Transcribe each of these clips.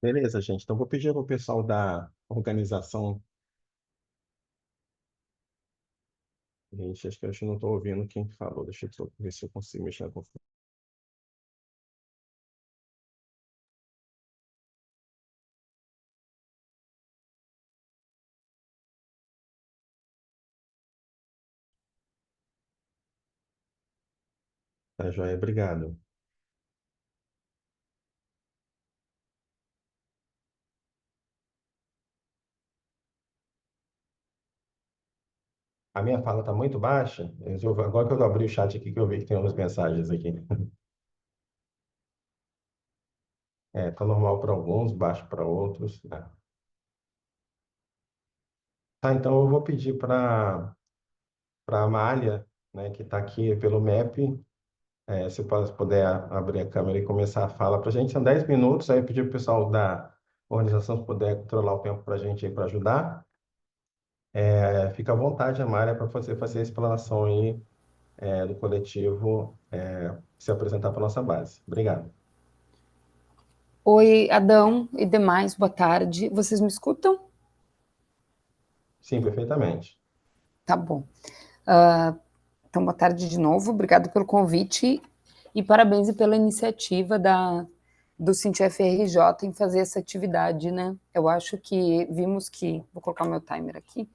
Beleza, gente. Então, vou pedir para o pessoal da organização. Gente, acho que eu não estou ouvindo quem falou. Deixa eu só ver se eu consigo mexer na confusão. Tá, joia? Obrigado. A minha fala está muito baixa. Agora que eu abri o chat aqui, que eu vi que tem umas mensagens aqui. Tá normal para alguns, baixo para outros. Tá, então eu vou pedir para a Amália, né, que está aqui pelo MEP, se puder abrir a câmera e começar a fala para a gente. São 10 minutos, aí eu pedi para o pessoal da organização se puder controlar o tempo para a gente aí para ajudar. Fica à vontade, Amália, para você fazer a explanação aí, do coletivo, se apresentar para a nossa base. Obrigado. Oi, Adão e demais, boa tarde. Vocês me escutam? Sim, perfeitamente. Tá bom. Então, boa tarde de novo. Obrigado pelo convite e parabéns pela iniciativa do SINT-FRJ em fazer essa atividade, né? Eu acho que vimos que, vou colocar o meu timer aqui,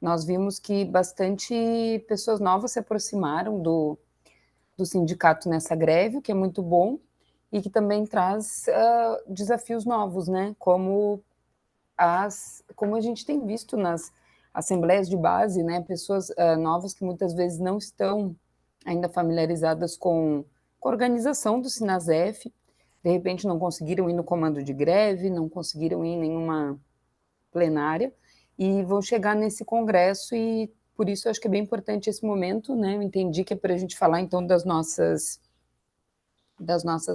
nós vimos que bastante pessoas novas se aproximaram do sindicato nessa greve, o que é muito bom, e que também traz desafios novos, né? Como a gente tem visto nas assembleias de base, né, pessoas novas que muitas vezes não estão ainda familiarizadas com a organização do Sinasef, de repente não conseguiram ir no comando de greve, não conseguiram ir em nenhuma plenária, e vão chegar nesse congresso, e por isso eu acho que é bem importante esse momento, né, eu entendi que é para a gente falar então das nossas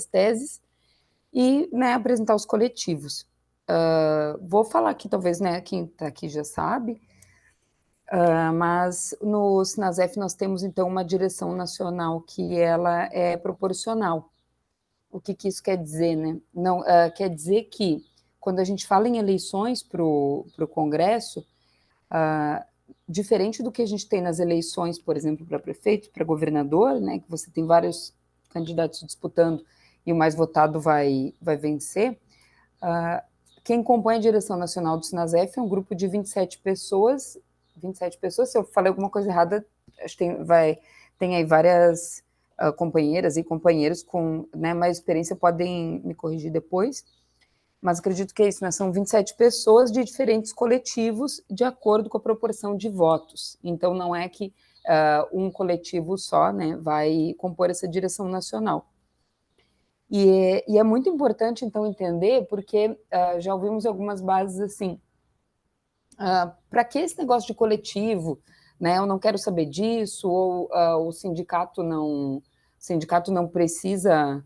teses, e né, apresentar os coletivos. Vou falar aqui, talvez, né, quem está aqui já sabe, mas no Sinasef nós temos, então, uma direção nacional que ela é proporcional. O que, que isso quer dizer, né? Não, quer dizer que, quando a gente fala em eleições para o Congresso, diferente do que a gente tem nas eleições, por exemplo, para prefeito, para governador, né, que você tem vários candidatos disputando e o mais votado vai vencer, quem compõe a direção nacional do Sinasef é um grupo de 27 pessoas. 27 pessoas, se eu falei alguma coisa errada, acho que tem aí várias companheiras e companheiros com, né, mais experiência podem me corrigir depois, mas acredito que é isso, né? São 27 pessoas de diferentes coletivos de acordo com a proporção de votos. Então, não é que um coletivo só, né, vai compor essa direção nacional. E é muito importante, então, entender, porque já ouvimos algumas bases assim, para que esse negócio de coletivo, né, eu não quero saber disso, ou o sindicato não precisa,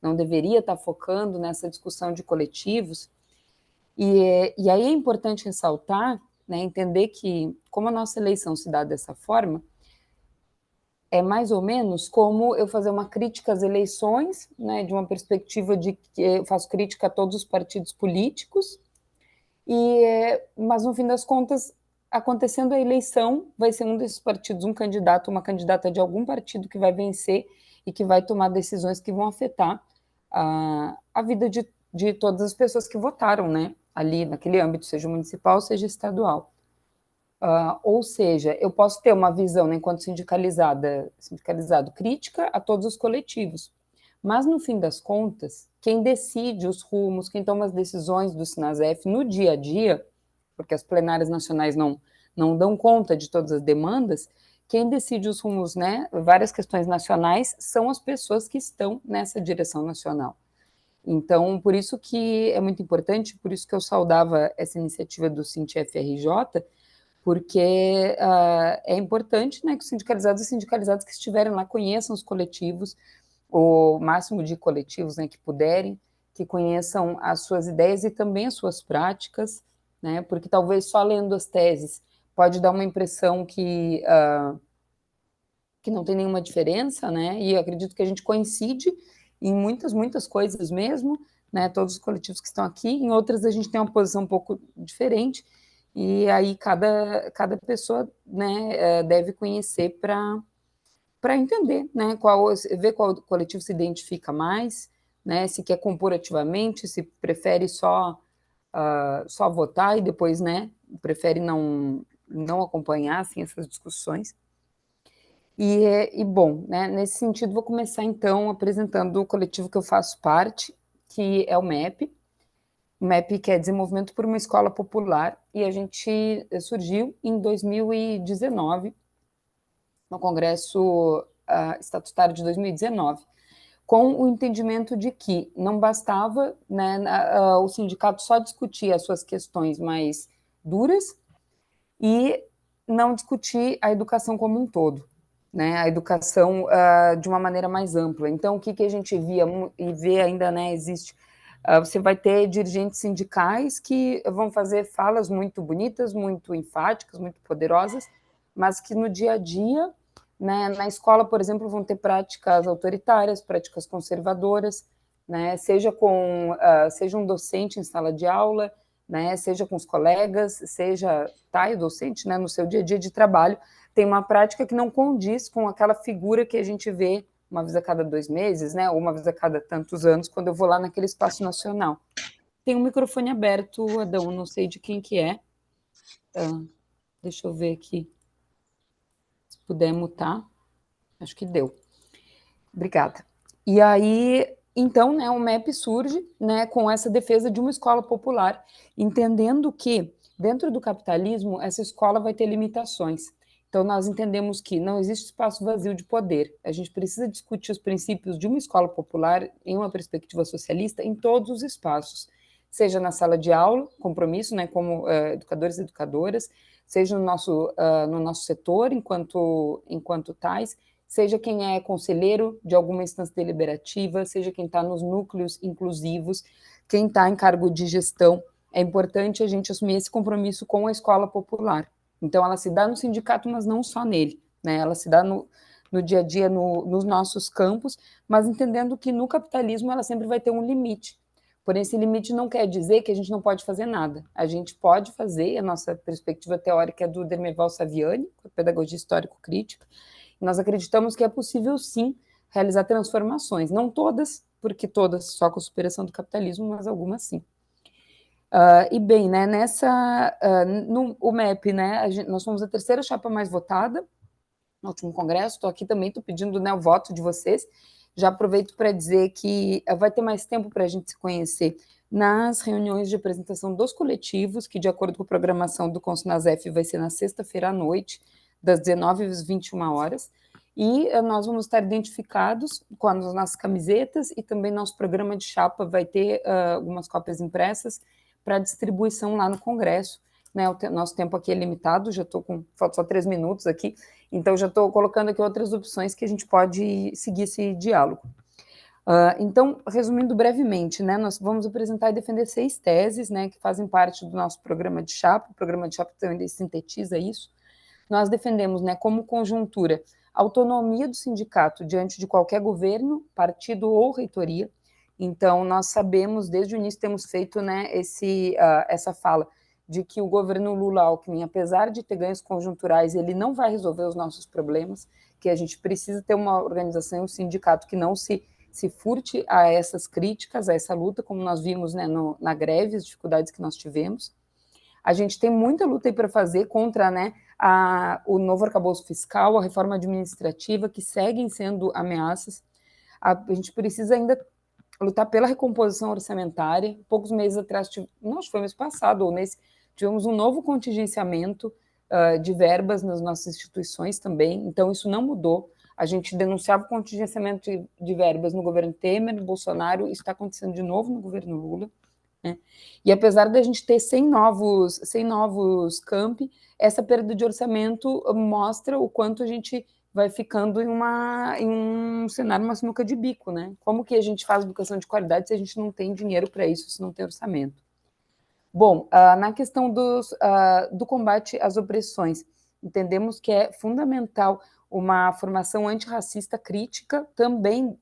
não deveria estar focando nessa discussão de coletivos, e aí é importante ressaltar, né, entender que, como a nossa eleição se dá dessa forma, é mais ou menos como eu fazer uma crítica às eleições, né, de uma perspectiva de que eu faço crítica a todos os partidos políticos, mas no fim das contas, acontecendo a eleição, vai ser um desses partidos, um candidato, uma candidata de algum partido que vai vencer e que vai tomar decisões que vão afetar a vida de todas as pessoas que votaram, né, ali naquele âmbito, seja municipal, seja estadual. Ou seja, eu posso ter uma visão, né, enquanto sindicalizado, crítica a todos os coletivos, mas no fim das contas, quem decide os rumos, quem toma as decisões do Sinasef no dia a dia, porque as plenárias nacionais não dão conta de todas as demandas, quem decide os rumos, né, várias questões nacionais, são as pessoas que estão nessa direção nacional. Então, por isso que é muito importante, por isso que eu saudava essa iniciativa do SINT-FRJ, porque é importante, né, que os sindicalizados e sindicalizadas que estiverem lá conheçam os coletivos, o máximo de coletivos, né, que puderem, que conheçam as suas ideias e também as suas práticas, né, porque talvez só lendo as teses pode dar uma impressão que não tem nenhuma diferença, né, e eu acredito que a gente coincide em muitas coisas mesmo, né, todos os coletivos que estão aqui, em outras a gente tem uma posição um pouco diferente, e aí cada pessoa, né, deve conhecer para entender, né, ver qual coletivo se identifica mais, né, se quer compor ativamente, se prefere só votar e depois, né, prefere não acompanhar assim, essas discussões. Bom, né, nesse sentido, vou começar então apresentando o coletivo que eu faço parte, que é o MEP. O MEP, que é Desenvolvimento por uma Escola Popular, e a gente surgiu em 2019, no Congresso Estatutário de 2019, com o entendimento de que não bastava, né, o sindicato só discutir as suas questões mais duras e não discutir a educação como um todo, né, a educação de uma maneira mais ampla. Então, o que a gente via e vê ainda, né, existe, você vai ter dirigentes sindicais que vão fazer falas muito bonitas, muito enfáticas, muito poderosas, mas que no dia a dia, né, na escola, por exemplo, vão ter práticas autoritárias, práticas conservadoras, né, seja um docente em sala de aula, né, seja com os colegas, seja o docente, né, no seu dia a dia de trabalho, tem uma prática que não condiz com aquela figura que a gente vê uma vez a cada 2 meses, né, ou uma vez a cada tantos anos, quando eu vou lá naquele espaço nacional. Tem um microfone aberto, Adão, não sei de quem que é. Deixa eu ver aqui. Se puder mutar. Acho que deu. Obrigada. E aí, então, né, o MEP surge, né, com essa defesa de uma escola popular, entendendo que, dentro do capitalismo, essa escola vai ter limitações. Então, nós entendemos que não existe espaço vazio de poder. A gente precisa discutir os princípios de uma escola popular em uma perspectiva socialista em todos os espaços, seja na sala de aula, compromisso, né, como educadores e educadoras, seja no nosso setor, enquanto tais, seja quem é conselheiro de alguma instância deliberativa, seja quem está nos núcleos inclusivos, quem está em cargo de gestão. É importante a gente assumir esse compromisso com a escola popular. Então, ela se dá no sindicato, mas não só nele, né? Ela se dá no dia a dia, nos nossos campos, mas entendendo que no capitalismo ela sempre vai ter um limite. Porém, esse limite não quer dizer que a gente não pode fazer nada. A gente pode fazer, a nossa perspectiva teórica é do Dermeval Saviani, pedagogia histórico-crítica. Nós acreditamos que é possível, sim, realizar transformações. Não todas, porque todas só com a superação do capitalismo, mas algumas sim. E bem, né, o MEP, né, nós fomos a terceira chapa mais votada no último congresso. Estou aqui também, estou pedindo, né, o voto de vocês. Já aproveito para dizer que vai ter mais tempo para a gente se conhecer nas reuniões de apresentação dos coletivos, que, de acordo com a programação do Consnasef, vai ser na sexta-feira à noite, das 19 às 21 horas. E nós vamos estar identificados com as nossas camisetas, e também nosso programa de chapa vai ter algumas cópias impressas para distribuição lá no Congresso. Né, nosso tempo aqui é limitado, já estou falta só 3 minutos aqui, então já estou colocando aqui outras opções que a gente pode seguir esse diálogo. Então, resumindo brevemente, né, nós vamos apresentar e defender 6 teses, né, que fazem parte do nosso programa de chapa. O programa de chapa também sintetiza isso. Nós defendemos, né, como conjuntura, a autonomia do sindicato diante de qualquer governo, partido ou reitoria. Então, nós sabemos, desde o início temos feito, né, essa fala de que o governo Lula-Alckmin, apesar de ter ganhos conjunturais, ele não vai resolver os nossos problemas, que a gente precisa ter uma organização, um sindicato que não se furte a essas críticas, a essa luta, como nós vimos, né, na greve, as dificuldades que nós tivemos. A gente tem muita luta aí para fazer contra, né, o novo arcabouço fiscal, a reforma administrativa, que seguem sendo ameaças. A gente precisa ainda lutar pela recomposição orçamentária. Poucos meses atrás, não, acho que foi mês passado ou nesse, tivemos um novo contingenciamento de verbas nas nossas instituições também, então isso não mudou. A gente denunciava o contingenciamento de verbas no governo Temer, no Bolsonaro, isso está acontecendo de novo no governo Lula. Né? E apesar da gente ter 100 novos campi, essa perda de orçamento mostra o quanto a gente vai ficando em um cenário, uma sinuca de bico, né? Como que a gente faz educação de qualidade se a gente não tem dinheiro para isso, se não tem orçamento? Bom, na questão do combate às opressões, entendemos que é fundamental uma formação antirracista crítica também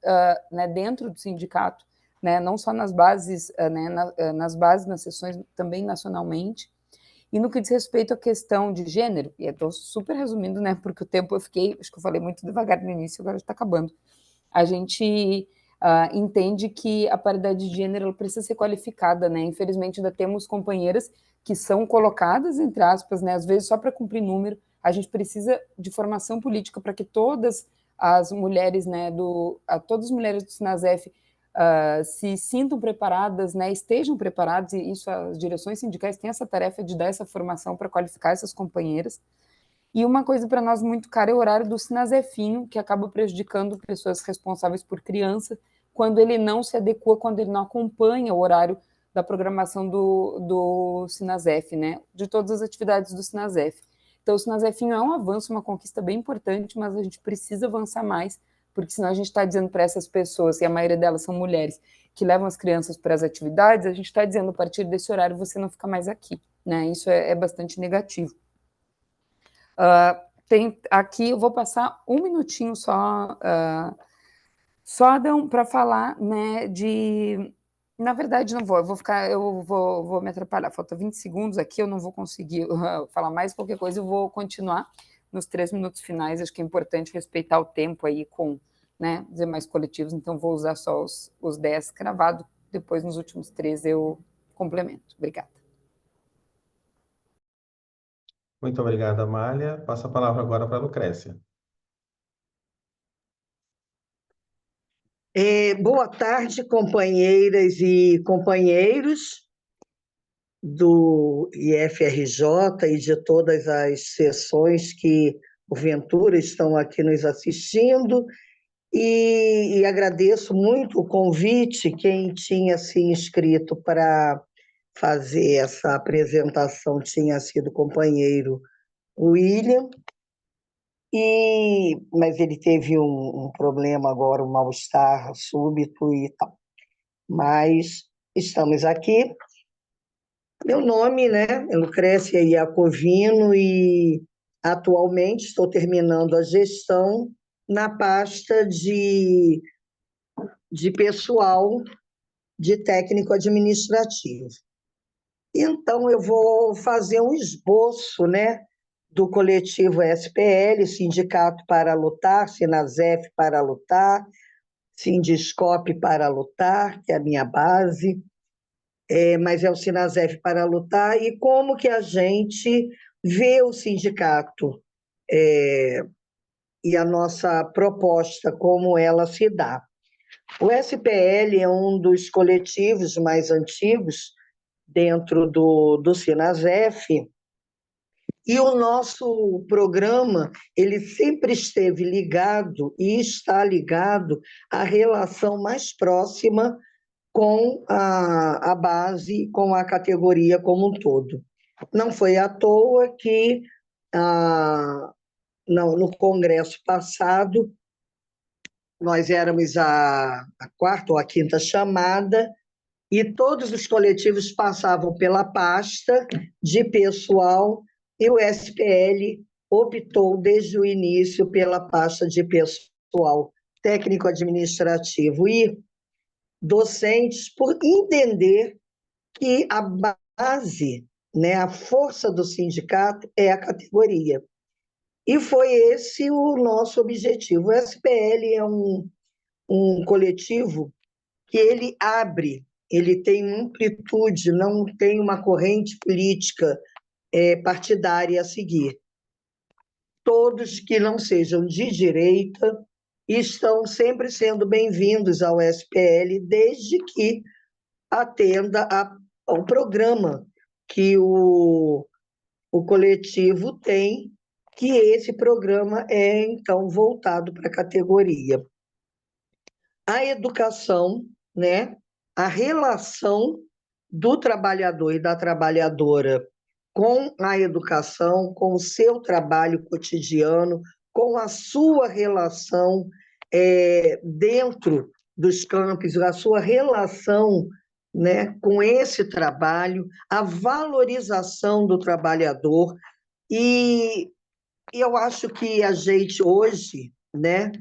né, dentro do sindicato, né, não só nas bases, né, nas bases, nas sessões, também nacionalmente. E no que diz respeito à questão de gênero, e eu estou super resumindo, né, porque o tempo acho que eu falei muito devagar no início, agora está acabando. A gente entende que a paridade de gênero ela precisa ser qualificada, né? Infelizmente ainda temos companheiras que são colocadas, entre aspas, né, às vezes só para cumprir número. A gente precisa de formação política para que todas as mulheres, né, todas as mulheres do Sinasef se sintam preparadas, né, estejam preparadas, e isso as direções sindicais têm essa tarefa de dar essa formação para qualificar essas companheiras. E uma coisa para nós muito cara é o horário do Sinazefinho, que acaba prejudicando pessoas responsáveis por criança, quando ele não se adequa, quando ele não acompanha o horário da programação do Sinazef, né, de todas as atividades do Sinazef. Então, o Sinazefinho é um avanço, uma conquista bem importante, mas a gente precisa avançar mais, porque senão a gente está dizendo para essas pessoas, e a maioria delas são mulheres, que levam as crianças para as atividades, a gente está dizendo, a partir desse horário você não fica mais aqui, né, isso é bastante negativo. Tem aqui, eu vou passar um minutinho só para falar, né, na verdade não vou, vou me atrapalhar, falta 20 segundos aqui, eu não vou conseguir falar mais, qualquer coisa eu vou continuar nos 3 minutos finais, acho que é importante respeitar o tempo aí com, né, os demais coletivos, então vou usar só os 10 cravados, depois nos últimos 3 eu complemento. Obrigada. Muito obrigado, Amália. Passo a palavra agora para a Lucrécia. Boa tarde, companheiras e companheiros do IFRJ e de todas as sessões que, porventura, estão aqui nos assistindo. E agradeço muito o convite, quem tinha se inscrito para fazer essa apresentação tinha sido o companheiro William, mas ele teve um problema agora, um mal-estar súbito e tal. Mas estamos aqui. Meu nome, né, é Lucrécia Iacovino e atualmente estou terminando a gestão na pasta de pessoal de técnico administrativo. Então, eu vou fazer um esboço, né, do coletivo SPL, Sindicato para Lutar, Sinasef para Lutar, Sindiscope para Lutar, que é a minha base, mas é o Sinasef para Lutar, e como que a gente vê o sindicato e a nossa proposta, como ela se dá. O SPL é um dos coletivos mais antigos dentro do Sinasef, e o nosso programa ele sempre esteve ligado e está ligado à relação mais próxima com a base, com a categoria como um todo. Não foi à toa que no congresso passado nós éramos a quarta ou a quinta chamada, e todos os coletivos passavam pela pasta de pessoal, e o SPL optou desde o início pela pasta de pessoal técnico-administrativo e docentes, por entender que a base, né, a força do sindicato é a categoria. E foi esse o nosso objetivo. O SPL é um coletivo que ele abre, ele tem amplitude, não tem uma corrente política partidária a seguir. Todos que não sejam de direita estão sempre sendo bem-vindos ao SPL, desde que atenda ao programa que o coletivo tem, que esse programa é, então, voltado para a categoria. A educação, né, a relação do trabalhador e da trabalhadora com a educação, com o seu trabalho cotidiano, com a sua relação dentro dos campos, a sua relação, né, com esse trabalho, a valorização do trabalhador e eu acho que a gente hoje, né,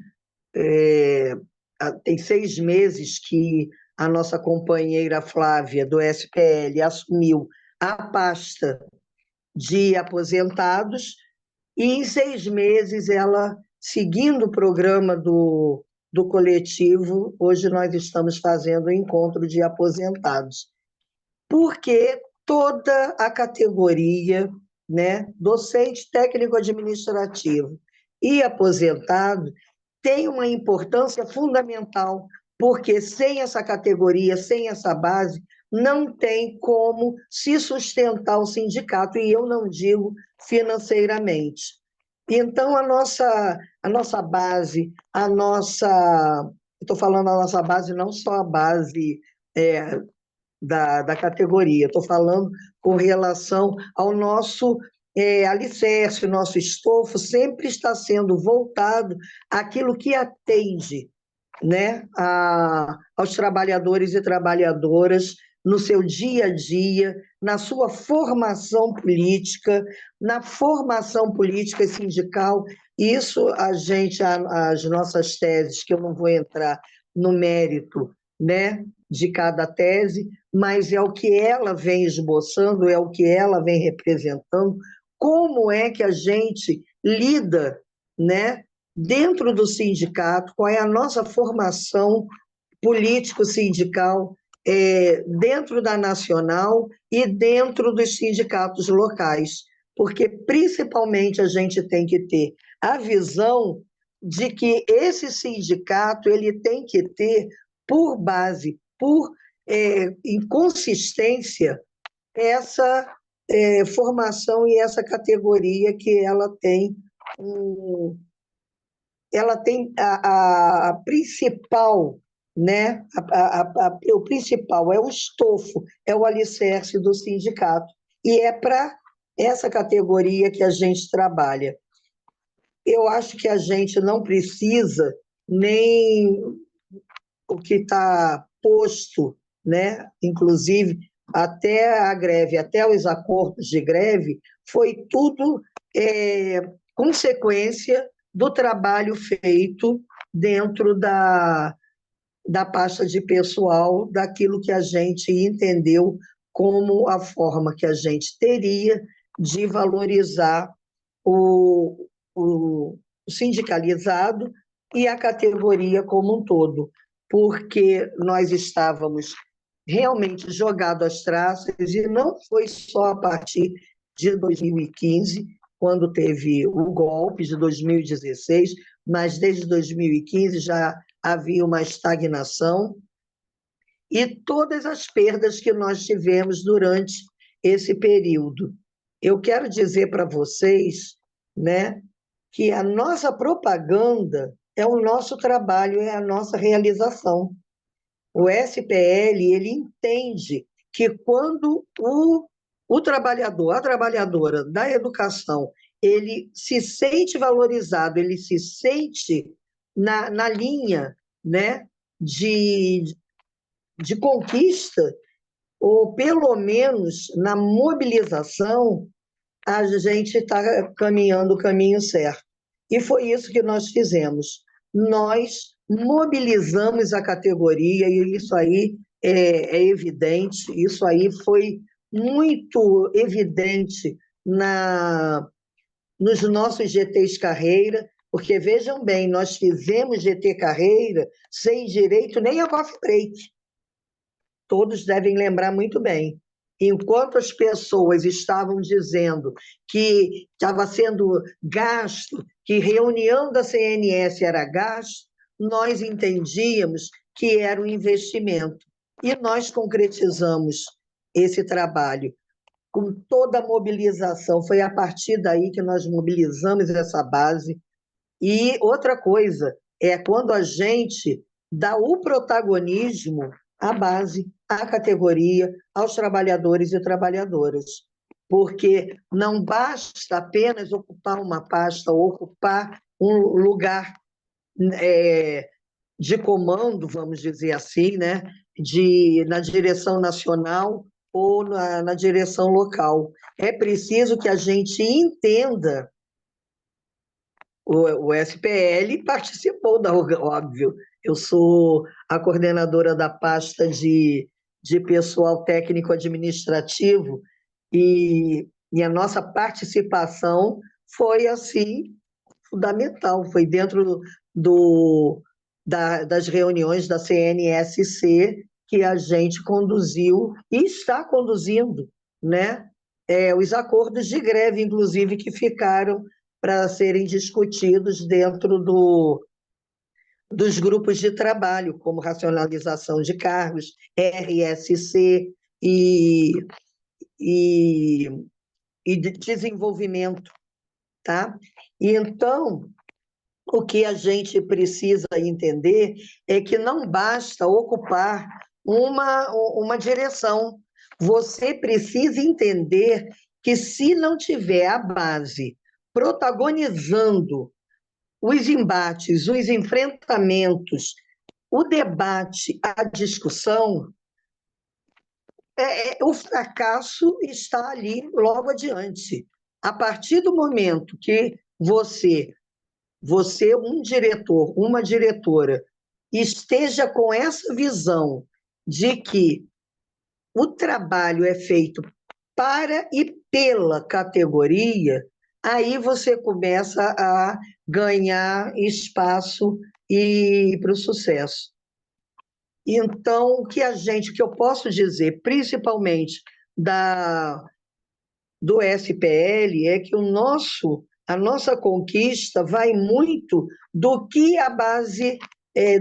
tem 6 meses que a nossa companheira Flávia, do SPL, assumiu a pasta de aposentados, e em 6 meses ela, seguindo o programa do coletivo, hoje nós estamos fazendo o encontro de aposentados, porque toda a categoria, né, docente, técnico administrativo e aposentado tem uma importância fundamental, porque sem essa categoria, sem essa base, não tem como se sustentar o sindicato, e eu não digo financeiramente. Então, a nossa base, estou falando a nossa base, não só a base da categoria, estou falando com relação ao nosso alicerce, o nosso estofo sempre está sendo voltado àquilo que atende, né, aos trabalhadores e trabalhadoras no seu dia a dia, na sua formação política, na formação política e sindical. Isso as nossas teses, que eu não vou entrar no mérito, né, de cada tese, mas é o que ela vem esboçando, é o que ela vem representando, como é que a gente lida, né, dentro do sindicato, qual é a nossa formação político-sindical dentro da nacional e dentro dos sindicatos locais, porque principalmente a gente tem que ter a visão de que esse sindicato ele tem que ter por base, por inconsistência, essa formação e essa categoria que ela tem a principal, né? O principal é o estofo, é o alicerce do sindicato, e é para essa categoria que a gente trabalha. Eu acho que a gente não precisa nem o que está posto, né? Inclusive até a greve, até os acordos de greve, foi tudo consequência do trabalho feito dentro da pasta de pessoal, daquilo que a gente entendeu como a forma que a gente teria de valorizar o sindicalizado e a categoria como um todo, porque nós estávamos realmente jogados às traças, e não foi só a partir de 2015, quando teve o golpe de 2016, mas desde 2015 já havia uma estagnação, e todas as perdas que nós tivemos durante esse período. Eu quero dizer para vocês, né, que a nossa propaganda é o nosso trabalho, é a nossa realização. O SPL, ele entende que quando o trabalhador, a trabalhadora da educação, ele se sente valorizado, ele se sente na linha, né, de conquista, ou pelo menos na mobilização, a gente está caminhando o caminho certo. E foi isso que nós fizemos. Nós mobilizamos a categoria, e isso aí é evidente, isso aí foi muito evidente nos nossos GTs Carreira, porque, vejam bem, nós fizemos GT Carreira sem direito nem a coffee break. Todos devem lembrar muito bem. Enquanto as pessoas estavam dizendo que estava sendo gasto, que reunião da CNS era gasto, nós entendíamos que era um investimento. E nós concretizamos esse trabalho com toda a mobilização. Foi a partir daí que nós mobilizamos essa base. E outra coisa é quando a gente dá o protagonismo à base, à categoria, aos trabalhadores e trabalhadoras. Porque não basta apenas ocupar uma pasta ou ocupar um lugar de comando, vamos dizer assim, né? Na direção nacional ou na direção local. É preciso que a gente entenda o SPL participou da óbvio. Eu sou a coordenadora da pasta de pessoal técnico administrativo e a nossa participação foi assim fundamental, foi dentro das reuniões da CNSC que a gente conduziu e está conduzindo, né? Os acordos de greve, inclusive, que ficaram para serem discutidos dentro dos grupos de trabalho, como racionalização de cargos, RSC e, e, e de desenvolvimento, tá? E então, o que a gente precisa entender é que não basta ocupar uma direção. Você precisa entender que, se não tiver a base protagonizando os embates, os enfrentamentos, o debate, a discussão, o fracasso está ali logo adiante. A partir do momento que você, um diretor, uma diretora, esteja com essa visão de que o trabalho é feito para e pela categoria, aí você começa a ganhar espaço e para o sucesso. Então, o que eu posso dizer, principalmente do SPL, é que a nossa conquista vai muito do que a base,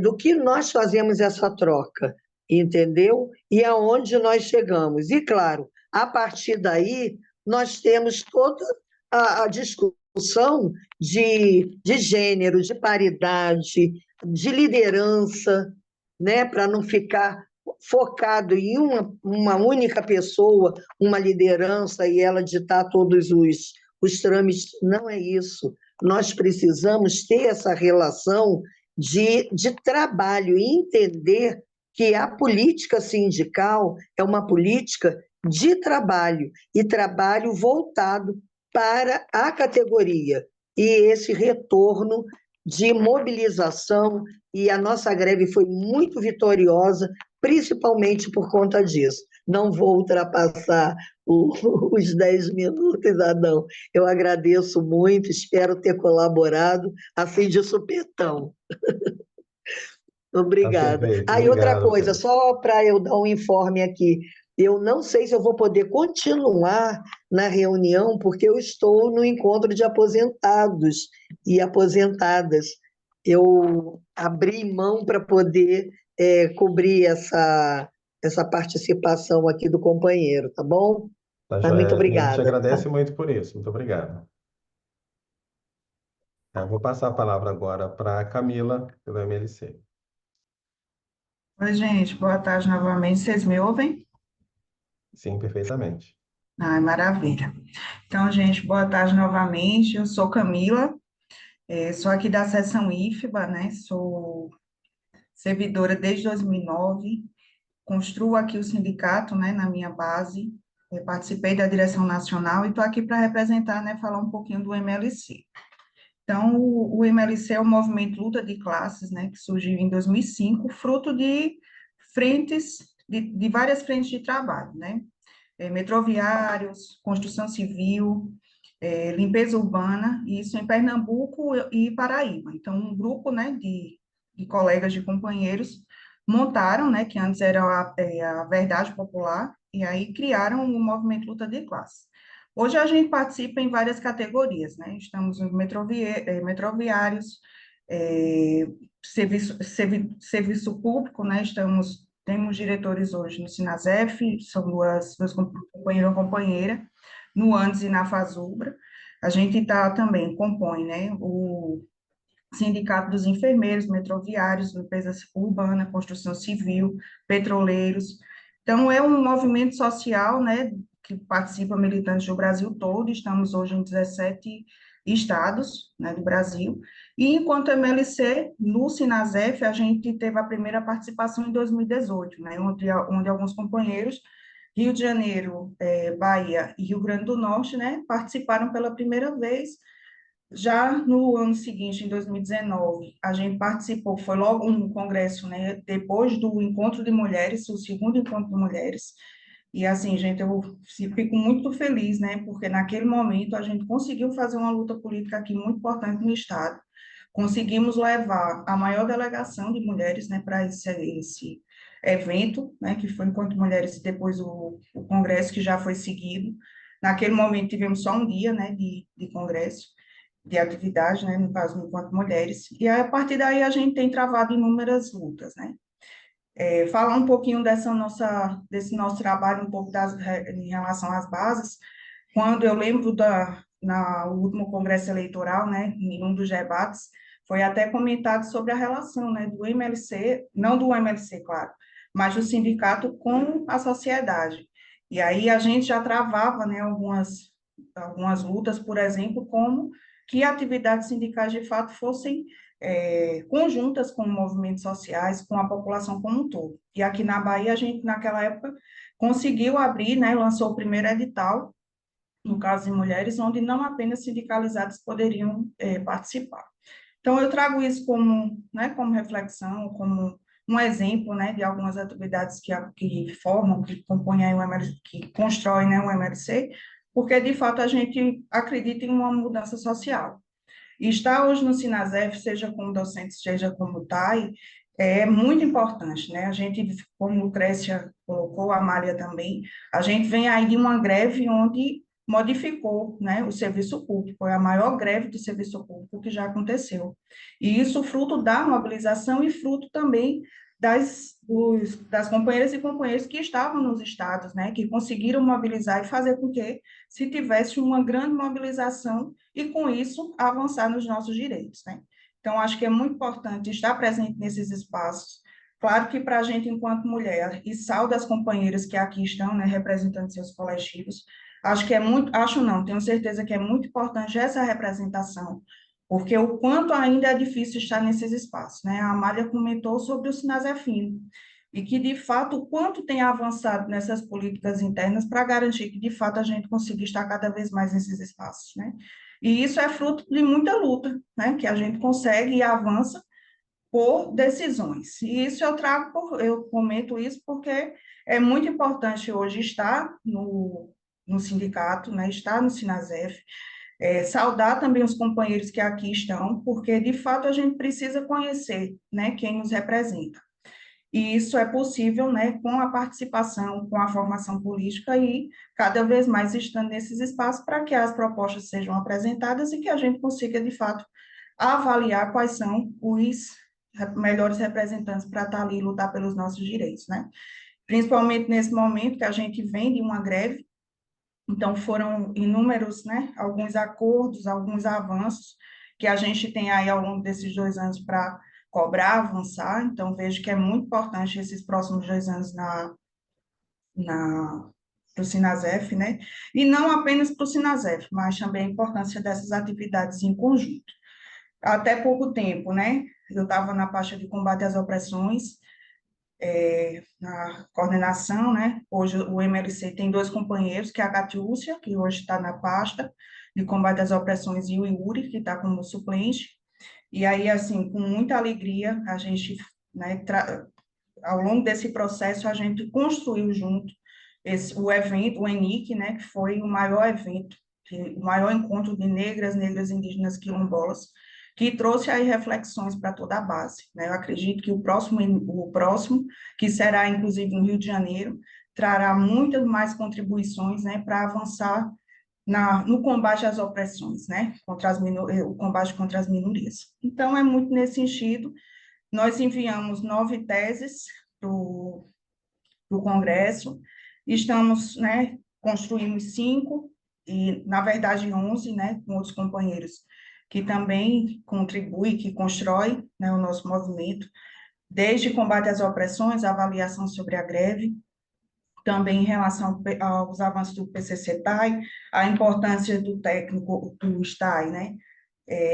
do que nós fazemos essa troca, entendeu? E aonde nós chegamos. E, claro, a partir daí, nós temos toda a discussão de gênero, de paridade, de liderança, né? Para não ficar focado em uma única pessoa, uma liderança, e ela ditar todos os trâmites. Não é isso. Nós precisamos ter essa relação de trabalho e entender que a política sindical é uma política de trabalho, e trabalho voltado para a categoria, e esse retorno de mobilização, e a nossa greve foi muito vitoriosa, principalmente por conta disso. Não vou ultrapassar os 10 minutos, Adão. Eu agradeço muito, espero ter colaborado, assim de supetão. Tá Obrigada. perfeito. E outra Obrigado, coisa, Pedro. só para eu dar um informe aqui, eu não sei se eu vou poder continuar na reunião, porque eu estou no encontro de aposentados e aposentadas. Eu abri mão para poder cobrir essa participação aqui do companheiro, tá bom? Tá, Mas muito joia. A gente te obrigada. agradece muito por isso. Muito obrigado. Eu vou passar a palavra agora para a Camila, pelo MLC. Oi, gente, boa tarde novamente. Vocês me ouvem? Sim, perfeitamente. Ai, maravilha. Então, gente, boa tarde novamente. Eu sou Camila, sou aqui da seção IFBA, né? Sou servidora desde 2009, construo aqui o sindicato, né, na minha base, participei da direção nacional e estou aqui para representar, né, falar um pouquinho do MLC. Então, o MLC é o Movimento Luta de Classes, né, que surgiu em 2005, fruto de de várias frentes de trabalho, né, metroviários, construção civil, limpeza urbana, isso em Pernambuco e Paraíba. Então, um grupo, né, de colegas, de companheiros, montaram, né, que antes era a Verdade Popular, e aí criaram o Movimento Luta de Classes. Hoje a gente participa em várias categorias, né? Estamos nos metroviários, serviço público, né? Temos diretores hoje no Sinasef, são duas companheiros e companheira, no ANDES e na FASUBRA. A gente compõe, né? O Sindicato dos Enfermeiros, Metroviários, Limpeza Urbana, Construção Civil, Petroleiros. Então, é um movimento social, né, que participa militantes do Brasil todo, estamos hoje em 17 estados, né, do Brasil, e enquanto MLC, no Sinasef, a gente teve a primeira participação em 2018, né, onde alguns companheiros, Rio de Janeiro, Bahia e Rio Grande do Norte, né, participaram pela primeira vez Já no ano seguinte, em 2019, a gente participou, foi logo um congresso, né, depois do encontro de mulheres, o segundo encontro de mulheres, e assim, gente, eu fico muito feliz, né, porque naquele momento a gente conseguiu fazer uma luta política aqui muito importante no Estado, conseguimos levar a maior delegação de mulheres, né, para esse evento, né, que foi Encontro de Mulheres e depois o congresso que já foi seguido. Naquele momento tivemos só um dia, né, de congresso, de atividade, né, no caso, enquanto mulheres, e a partir daí a gente tem travado inúmeras lutas, né. Falar um pouquinho desse nosso trabalho, um pouco em relação às bases, quando eu lembro no último congresso eleitoral, né, em um dos debates, foi até comentado sobre a relação, né, do MLC, não do MLC, claro, mas do sindicato com a sociedade. E aí a gente já travava, né, algumas lutas, por exemplo, como que atividades sindicais de fato fossem conjuntas com movimentos sociais, com a população como um todo. E aqui na Bahia, a gente, naquela época, conseguiu abrir, né, lançou o primeiro edital, no caso de mulheres, onde não apenas sindicalizados poderiam participar. Então, eu trago isso como, né, como reflexão, como um exemplo, né, de algumas atividades que formam, que compõem aí o MLC, que constroem, né, o MLC, porque, de fato, a gente acredita em uma mudança social. E estar hoje no Sinasef, seja como docente, seja como TAI, é muito importante, né? A gente, como o Crécia colocou, a Amália também, a gente vem aí de uma greve onde modificou, né, o serviço público, foi a maior greve do serviço público que já aconteceu. E isso fruto da mobilização e fruto também das companheiras e companheiros que estavam nos estados, né, que conseguiram mobilizar e fazer com que se tivesse uma grande mobilização e, com isso, avançar nos nossos direitos, né? Então, acho que é muito importante estar presente nesses espaços. Claro que para a gente, enquanto mulher, e salvo as companheiras que aqui estão, né, representando seus coletivos, acho que é muito, acho não, tenho certeza que é muito importante essa representação, porque o quanto ainda é difícil estar nesses espaços, né? A Amália comentou sobre o Sinasefino, e que, de fato, o quanto tem avançado nessas políticas internas para garantir que, de fato, a gente consiga estar cada vez mais nesses espaços, né? E isso é fruto de muita luta, né? Que a gente consegue e avança por decisões. E isso eu comento isso porque é muito importante hoje estar no sindicato, né? Estar no Sinasef, saudar também os companheiros que aqui estão, porque, de fato, a gente precisa conhecer, né, quem nos representa. E isso é possível, né, com a participação, com a formação política e cada vez mais estando nesses espaços para que as propostas sejam apresentadas e que a gente consiga, de fato, avaliar quais são os melhores representantes para estar ali e lutar pelos nossos direitos, né? Principalmente nesse momento que a gente vem de uma greve, então foram inúmeros, né, alguns acordos, alguns avanços que a gente tem aí ao longo desses 2 anos para cobrar, avançar, então vejo que é muito importante esses próximos 2 anos para o Sinasef, né? E não apenas para o Sinasef, mas também a importância dessas atividades em conjunto. Até pouco tempo, né? Eu estava na pasta de combate às opressões, na coordenação, né? Hoje o MLC tem 2 companheiros, que é a Catiúcia, que hoje está na pasta de combate às opressões, e o Yuri, que está como suplente. E aí, assim, com muita alegria, a gente, né, ao longo desse processo, a gente construiu junto o evento, o ENIC, né, que foi o maior evento, o maior encontro de negras indígenas quilombolas, que trouxe aí reflexões para toda a base, né? Eu acredito que o próximo, que será inclusive no Rio de Janeiro, trará muitas mais contribuições, né, para avançar no combate às opressões, né, o combate contra as minorias. Então, é muito nesse sentido. Nós enviamos 9 teses para o Congresso, estamos, né, construímos 5, e, na verdade, 11, né, com outros companheiros que também contribuem, que constroem, né, o nosso movimento, desde combate às opressões, avaliação sobre a greve, também em relação aos avanços do PCC-TAI, a importância do técnico do STAI, né,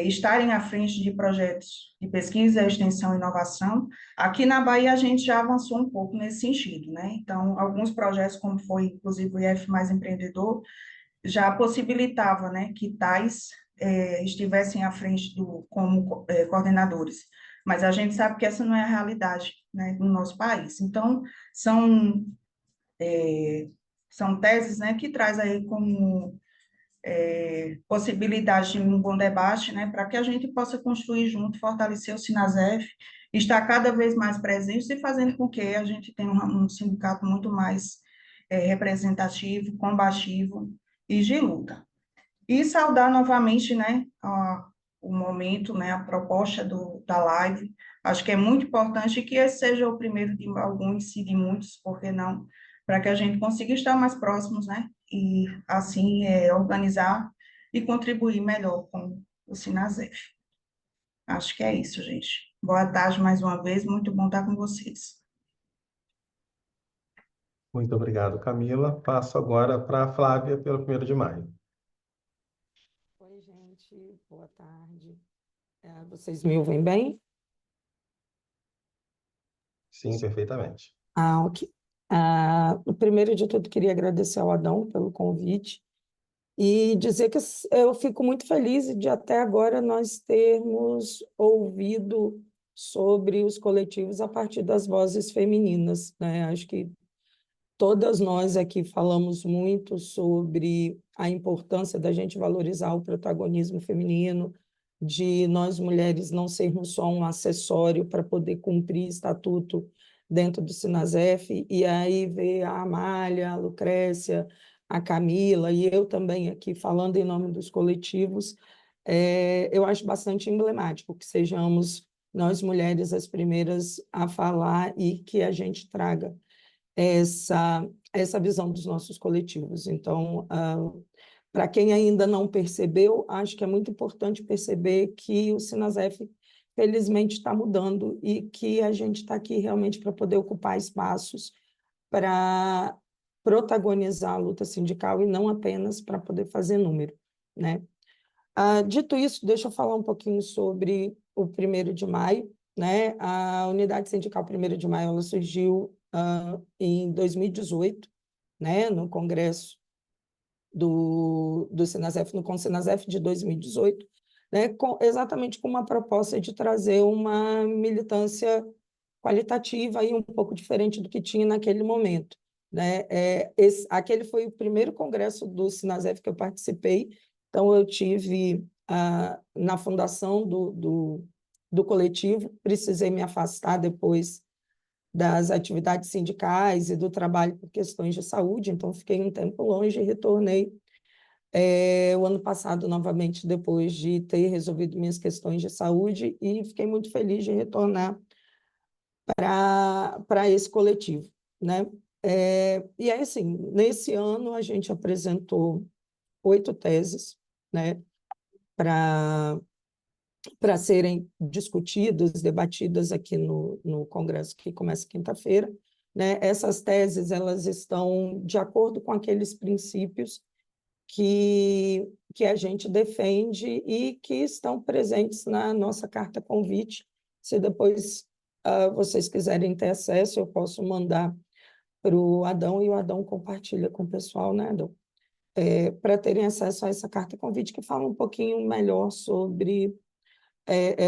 estarem à frente de projetos de pesquisa, extensão e inovação. Aqui na Bahia, a gente já avançou um pouco nesse sentido, né? Então, alguns projetos, como foi, inclusive, o IF Mais Empreendedor, já possibilitava, né, que tais estivessem à frente como coordenadores, mas a gente sabe que essa não é a realidade, né, no nosso país. Então, são, são teses, né, que traz aí como possibilidade de um bom debate, né, para que a gente possa construir junto, fortalecer o Sinasef, estar cada vez mais presente e fazendo com que a gente tenha um sindicato muito mais representativo, combativo e de luta. E saudar novamente, né, o momento, né, a proposta da live. Acho que é muito importante que esse seja o primeiro de alguns e de muitos, por que não? Para que a gente consiga estar mais próximos, né, e assim organizar e contribuir melhor com o Sinasef. Acho que é isso, gente. Boa tarde mais uma vez, muito bom estar com vocês. Muito obrigado, Camila. Passo agora para a Flávia, pelo 1º de maio. Oi, gente, boa tarde. Vocês me ouvem bem? Sim, perfeitamente. Ok. Primeiro de tudo, queria agradecer ao Adão pelo convite e dizer que eu fico muito feliz de até agora nós termos ouvido sobre os coletivos a partir das vozes femininas, né? Acho que todas nós aqui falamos muito sobre a importância da gente valorizar o protagonismo feminino, de nós mulheres não sermos só um acessório para poder cumprir estatuto dentro do Sinasef, e aí ver a Amália, a Lucrécia, a Camila, e eu também aqui falando em nome dos coletivos, eu acho bastante emblemático que sejamos nós mulheres as primeiras a falar e que a gente traga essa visão dos nossos coletivos. Então, para quem ainda não percebeu, acho que é muito importante perceber que o Sinasef, felizmente, está mudando e que a gente está aqui realmente para poder ocupar espaços para protagonizar a luta sindical e não apenas para poder fazer número, né? Dito isso, deixa eu falar um pouquinho sobre o 1º de maio, né? A Unidade Sindical 1º de maio ela surgiu em 2018, né? No Congresso do Sinasef, no Consinasef de 2018, né? Exatamente com uma proposta de trazer uma militância qualitativa e um pouco diferente do que tinha naquele momento, né? Aquele foi o primeiro congresso do Sinasef que eu participei, então eu tive na fundação do coletivo, precisei me afastar depois das atividades sindicais e do trabalho por questões de saúde, então fiquei um tempo longe e retornei o ano passado novamente, depois de ter resolvido minhas questões de saúde, e fiquei muito feliz de retornar para esse coletivo, né? E aí, assim, nesse ano a gente apresentou 8 teses, né, para serem discutidas, debatidas aqui no Congresso, que começa quinta-feira, né? Essas teses, elas estão de acordo com aqueles princípios que a gente defende e que estão presentes na nossa carta convite. Se depois vocês quiserem ter acesso, eu posso mandar para o Adão e o Adão compartilha com o pessoal, né, Adão? Para terem acesso a essa carta convite que fala um pouquinho melhor sobre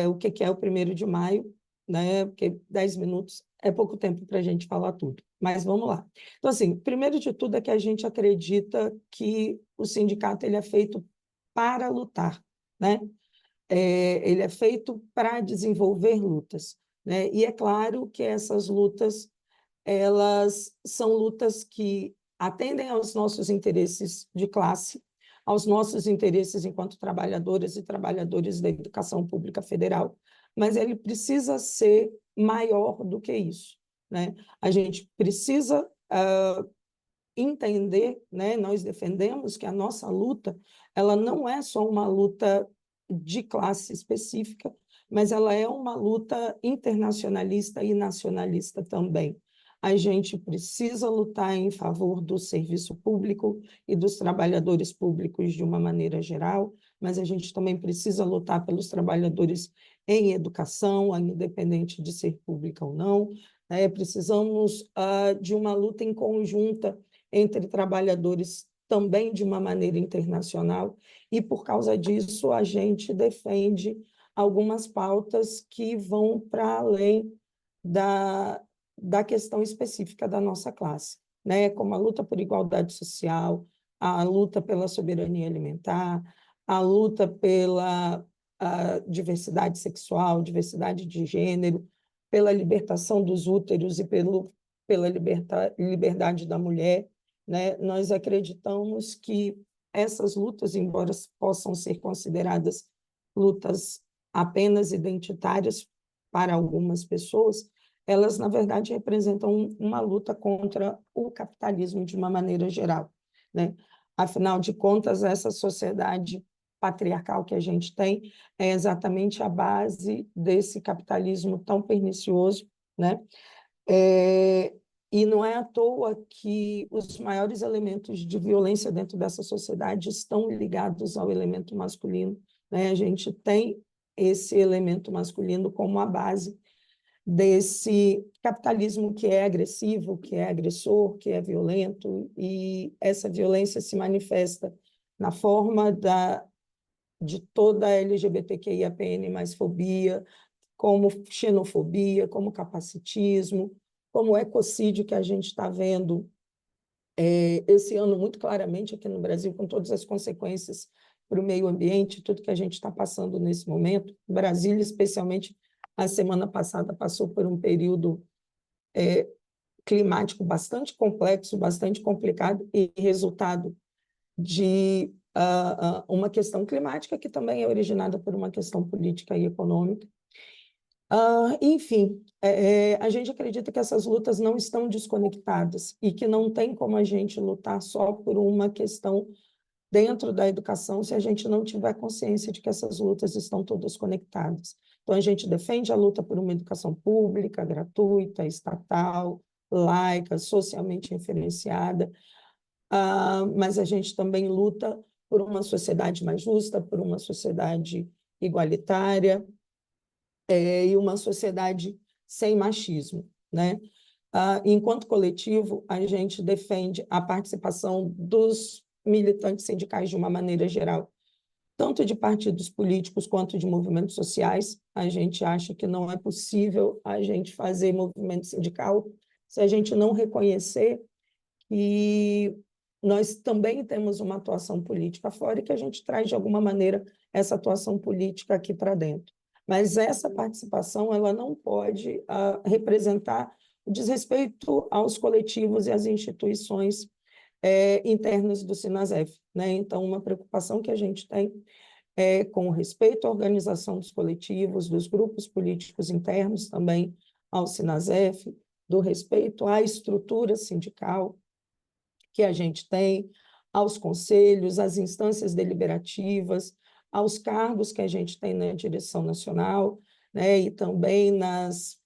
o que é o 1º de maio, né? Porque 10 minutos é pouco tempo para a gente falar tudo. Mas vamos lá. Então, assim, primeiro de tudo é que a gente acredita que o sindicato ele é feito para lutar, né? Ele é feito para desenvolver lutas, né? E é claro que essas lutas elas são lutas que atendem aos nossos interesses de classe, aos nossos interesses enquanto trabalhadoras e trabalhadores da educação pública federal, mas ele precisa ser maior do que isso, né? A gente precisa entender, né? Nós defendemos que a nossa luta ela não é só uma luta de classe específica, mas ela é uma luta internacionalista e nacionalista também. A gente precisa lutar em favor do serviço público e dos trabalhadores públicos de uma maneira geral, mas a gente também precisa lutar pelos trabalhadores em educação, independente de ser pública ou não. Precisamos de uma luta em conjunta entre trabalhadores também de uma maneira internacional, e por causa disso a gente defende algumas pautas que vão para além da questão específica da nossa classe, né? Como a luta por igualdade social, a luta pela soberania alimentar, a luta pela diversidade sexual, diversidade de gênero, pela libertação dos úteros e pela liberdade da mulher, né? Nós acreditamos que essas lutas, embora possam ser consideradas lutas apenas identitárias para algumas pessoas, elas, na verdade, representam uma luta contra o capitalismo de uma maneira geral, né? Afinal de contas, essa sociedade patriarcal que a gente tem é exatamente a base desse capitalismo tão pernicioso, né? E não é à toa que os maiores elementos de violência dentro dessa sociedade estão ligados ao elemento masculino, né? A gente tem esse elemento masculino como a base desse capitalismo que é agressivo, que é agressor, que é violento, e essa violência se manifesta na forma de toda a LGBTQIAPN+ fobia, como xenofobia, como capacitismo, como ecocídio que a gente está vendo esse ano muito claramente aqui no Brasil, com todas as consequências para o meio ambiente, tudo que a gente está passando nesse momento. Brasília, especialmente, a semana passada passou por um período climático bastante complexo, bastante complicado, e resultado de uma questão climática que também é originada por uma questão política e econômica. Enfim, a gente acredita que essas lutas não estão desconectadas e que não tem como a gente lutar só por uma questão dentro da educação se a gente não tiver consciência de que essas lutas estão todas conectadas. Então, a gente defende a luta por uma educação pública, gratuita, estatal, laica, socialmente referenciada, mas a gente também luta por uma sociedade mais justa, por uma sociedade igualitária, e uma sociedade sem machismo, né? Enquanto coletivo, a gente defende a participação dos militantes sindicais de uma maneira geral, tanto de partidos políticos quanto de movimentos sociais. A gente acha que não é possível a gente fazer movimento sindical se a gente não reconhecer que nós também temos uma atuação política fora e que a gente traz, de alguma maneira, essa atuação política aqui para dentro. Mas essa participação ela não pode representar o desrespeito aos coletivos e às instituições internas do Sinasef, né? Então, uma preocupação que a gente tem é com o respeito à organização dos coletivos, dos grupos políticos internos também ao Sinasef, do respeito à estrutura sindical que a gente tem, aos conselhos, às instâncias deliberativas, aos cargos que a gente tem na direção nacional, né, e também nas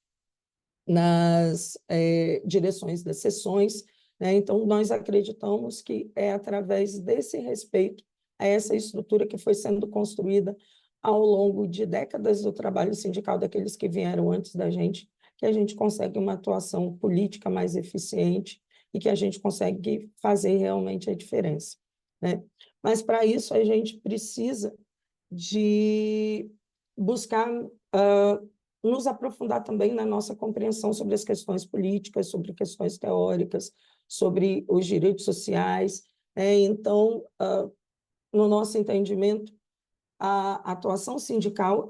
direções das seções, né? Então, nós acreditamos que é através desse respeito a essa estrutura que foi sendo construída ao longo de décadas do trabalho sindical daqueles que vieram antes da gente, que a gente consegue uma atuação política mais eficiente e que a gente consegue fazer realmente a diferença, né? Mas, para isso, a gente precisa de buscar nos aprofundar também na nossa compreensão sobre as questões políticas, sobre questões teóricas, sobre os direitos sociais. Então, no nosso entendimento, a atuação sindical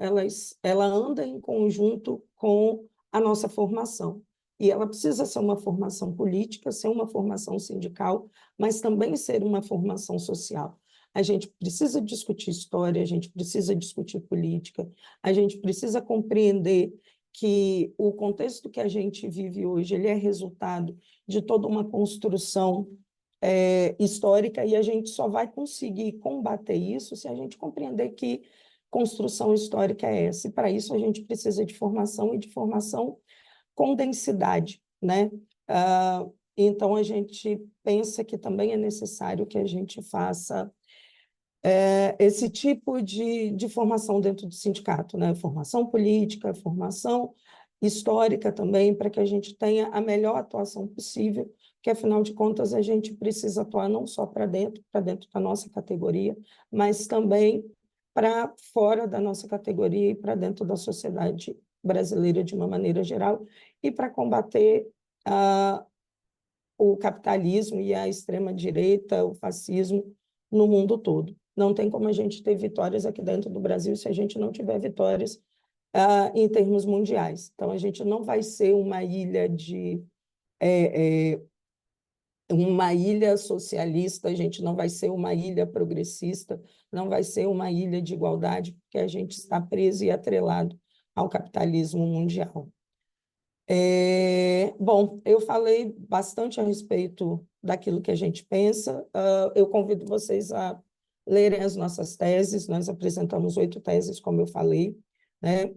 ela anda em conjunto com a nossa formação. E ela precisa ser uma formação política, ser uma formação sindical, mas também ser uma formação social. A gente precisa discutir história, a gente precisa discutir política, a gente precisa compreender que o contexto que a gente vive hoje ele é resultado de toda uma construção histórica, e a gente só vai conseguir combater isso se a gente compreender que construção histórica é essa. E, para isso, a gente precisa de formação, e de formação com densidade, né? Então, a gente pensa que também é necessário que a gente faça esse tipo de formação dentro do sindicato, né? Formação política, formação histórica também, para que a gente tenha a melhor atuação possível que, afinal de contas, a gente precisa atuar não só para dentro da nossa categoria, mas também para fora da nossa categoria e para dentro da sociedade brasileira de uma maneira geral, e para combater o capitalismo e a extrema-direita, o fascismo no mundo todo. Não tem como a gente ter vitórias aqui dentro do Brasil se a gente não tiver vitórias em termos mundiais. Então, a gente não vai ser uma ilha uma ilha socialista, a gente não vai ser uma ilha progressista, não vai ser uma ilha de igualdade, porque a gente está preso e atrelado ao capitalismo mundial. Bom, eu falei bastante a respeito daquilo que a gente pensa. Eu convido vocês a lerem as nossas teses. Nós apresentamos 8 teses, como eu falei, né?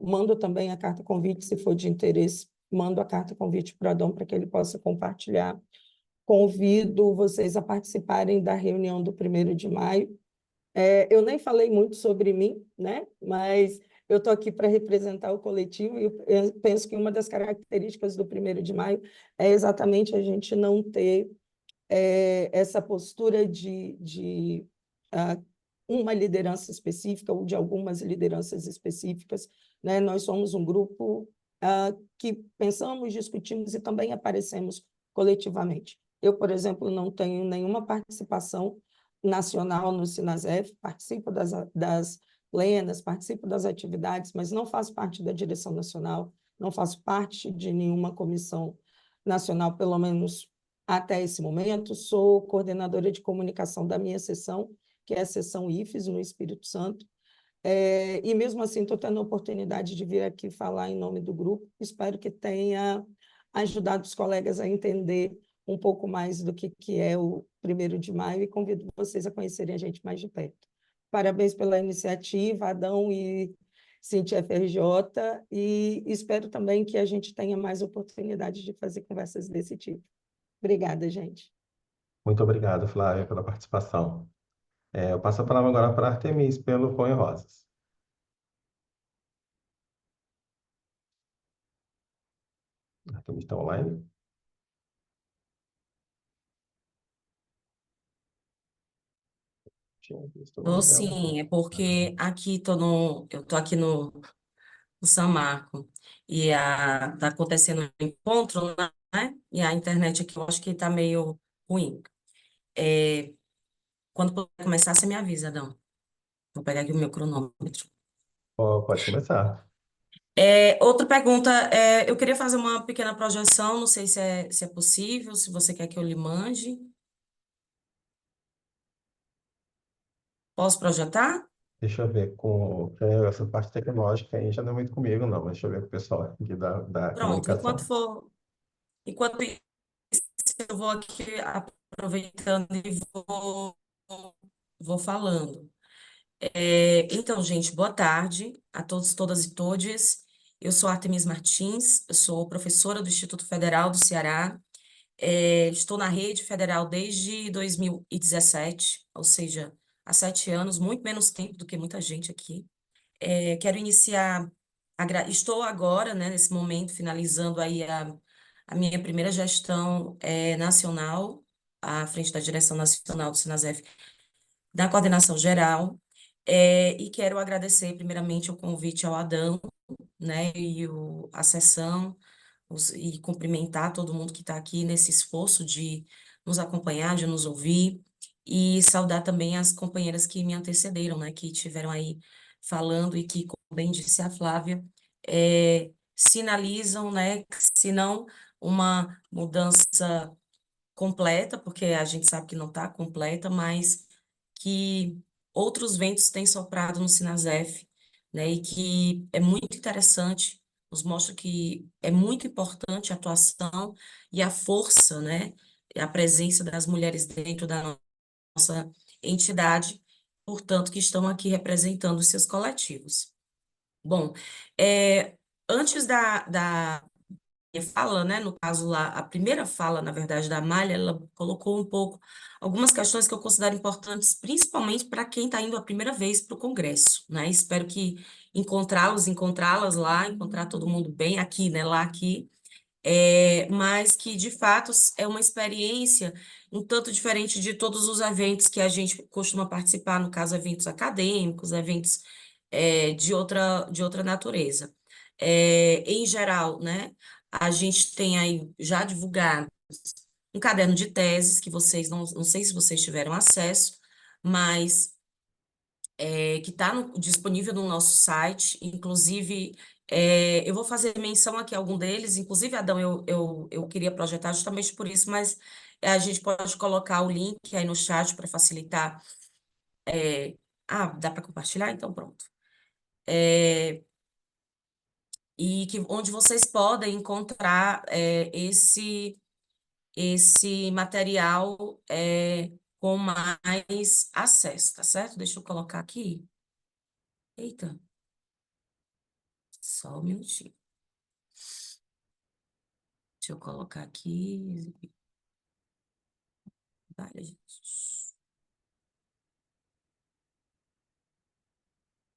Mando também a carta convite, se for de interesse, mando a carta convite para o Adão para que ele possa compartilhar. Convido vocês a participarem da reunião do 1º de maio. Eu nem falei muito sobre mim, né? Mas eu estou aqui para representar o coletivo e eu penso que uma das características do 1º de maio é exatamente a gente não ter essa postura de uma liderança específica ou de algumas lideranças específicas, né? Nós somos um grupo que pensamos, discutimos e também aparecemos coletivamente. Eu, por exemplo, não tenho nenhuma participação nacional no Sinasef, participo das plenas, participo das atividades, mas não faço parte da direção nacional, não faço parte de nenhuma comissão nacional, pelo menos até esse momento. Sou coordenadora de comunicação da minha seção, que é a seção IFES, no Espírito Santo, e mesmo assim estou tendo a oportunidade de vir aqui falar em nome do grupo. Espero que tenha ajudado os colegas a entender um pouco mais do que é o 1º de maio e convido vocês a conhecerem a gente mais de perto. Parabéns pela iniciativa, Adão e Cintia FRJ, e espero também que a gente tenha mais oportunidades de fazer conversas desse tipo. Obrigada, gente. Muito obrigado, Flávia, pela participação. Eu passo a palavra agora para a Artemis, pelo Pão e Rosas. Artemis está online? Tinha visto o Tô nome dela. sim, é porque aqui eu tô aqui no São Marco e tá acontecendo um encontro, né? E a internet aqui eu acho que tá meio ruim. Quando puder começar, você me avisa, Adão. Vou pegar aqui o meu cronômetro. Pode começar. Outra pergunta, eu queria fazer uma pequena projeção, não sei se é possível, se você quer que eu lhe mande. Posso projetar? Deixa eu ver essa parte tecnológica aí já não é muito comigo, não. Mas deixa eu ver com o pessoal aqui da Pronto, comunicação. enquanto isso, eu vou aqui aproveitando e vou falando. Então, gente, boa tarde a todos, todas e todes. Eu sou Artemis Martins, eu sou professora do Instituto Federal do Ceará. Estou na rede federal desde 2017, ou seja, há 7 anos, muito menos tempo do que muita gente aqui. Quero iniciar, estou agora, né, nesse momento, finalizando aí a minha primeira gestão nacional, à frente da direção nacional do Sinasef, da coordenação geral, e quero agradecer primeiramente o convite ao Adão, né, a sessão, e cumprimentar todo mundo que está aqui nesse esforço de nos acompanhar, de nos ouvir, e saudar também as companheiras que me antecederam, né, que estiveram aí falando e que, como bem disse a Flávia, sinalizam, né, se não uma mudança completa, porque a gente sabe que não está completa, mas que outros ventos têm soprado no Sinasef, né, e que é muito interessante, nos mostra que é muito importante a atuação e a força, né, a presença das mulheres dentro da nossa entidade, portanto, que estão aqui representando os seus coletivos. Bom, antes da minha fala, né, no caso lá, a primeira fala, na verdade, da Amália, ela colocou um pouco algumas questões que eu considero importantes, principalmente para quem está indo a primeira vez para o Congresso, né? Espero que encontrá-las lá, encontrar todo mundo bem aqui, né? Lá aqui, mas que, de fato, é uma experiência um tanto diferente de todos os eventos que a gente costuma participar, no caso, eventos acadêmicos, eventos de outra natureza. Em geral, né, a gente tem aí já divulgado um caderno de teses, que vocês, não sei se vocês tiveram acesso, mas que está disponível no nosso site, inclusive, eu vou fazer menção aqui a algum deles, inclusive, Adão, eu queria projetar justamente por isso, mas a gente pode colocar o link aí no chat para facilitar. Dá para compartilhar? Então, pronto. Onde vocês podem encontrar esse material com mais acesso, tá certo? Deixa eu colocar aqui. Eita, só um minutinho. Deixa eu colocar aqui. Vale, gente.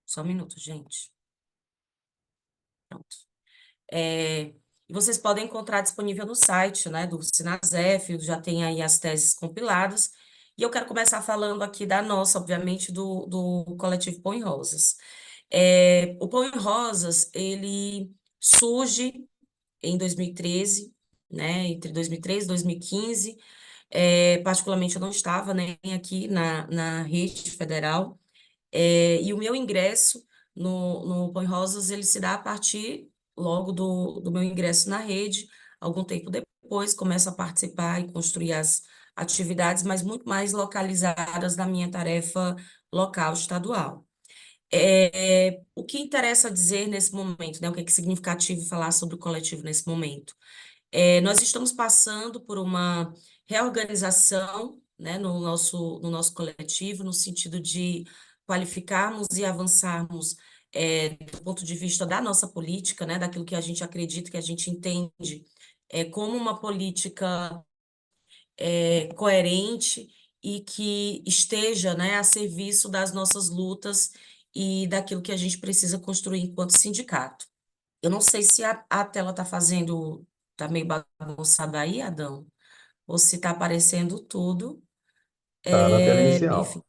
Só um minuto, gente. Pronto. E vocês podem encontrar disponível no site, né, do Sinasef, já tem aí as teses compiladas. E eu quero começar falando aqui da nossa, obviamente, do coletivo Pão em Rosas. O Pão em Rosas, ele surge em 2013, né, entre 2013 e 2015. Particularmente, eu não estava nem aqui na rede federal. E o meu ingresso no Pão em Rosas, ele se dá a partir logo do meu ingresso na rede. Algum tempo depois, começo a participar e construir as atividades, mas muito mais localizadas na minha tarefa local, estadual. O que interessa dizer nesse momento, né? O que é significativo falar sobre o coletivo nesse momento? Nós estamos passando por uma reorganização, né, no nosso coletivo, no sentido de qualificarmos e avançarmos do ponto de vista da nossa política, né, daquilo que a gente acredita, que a gente entende como uma política coerente e que esteja, né, a serviço das nossas lutas e daquilo que a gente precisa construir enquanto sindicato. Eu não sei se a tela tá meio bagunçada aí, Adão, ou se tá aparecendo tudo. Tá na tela Enfim, inicial.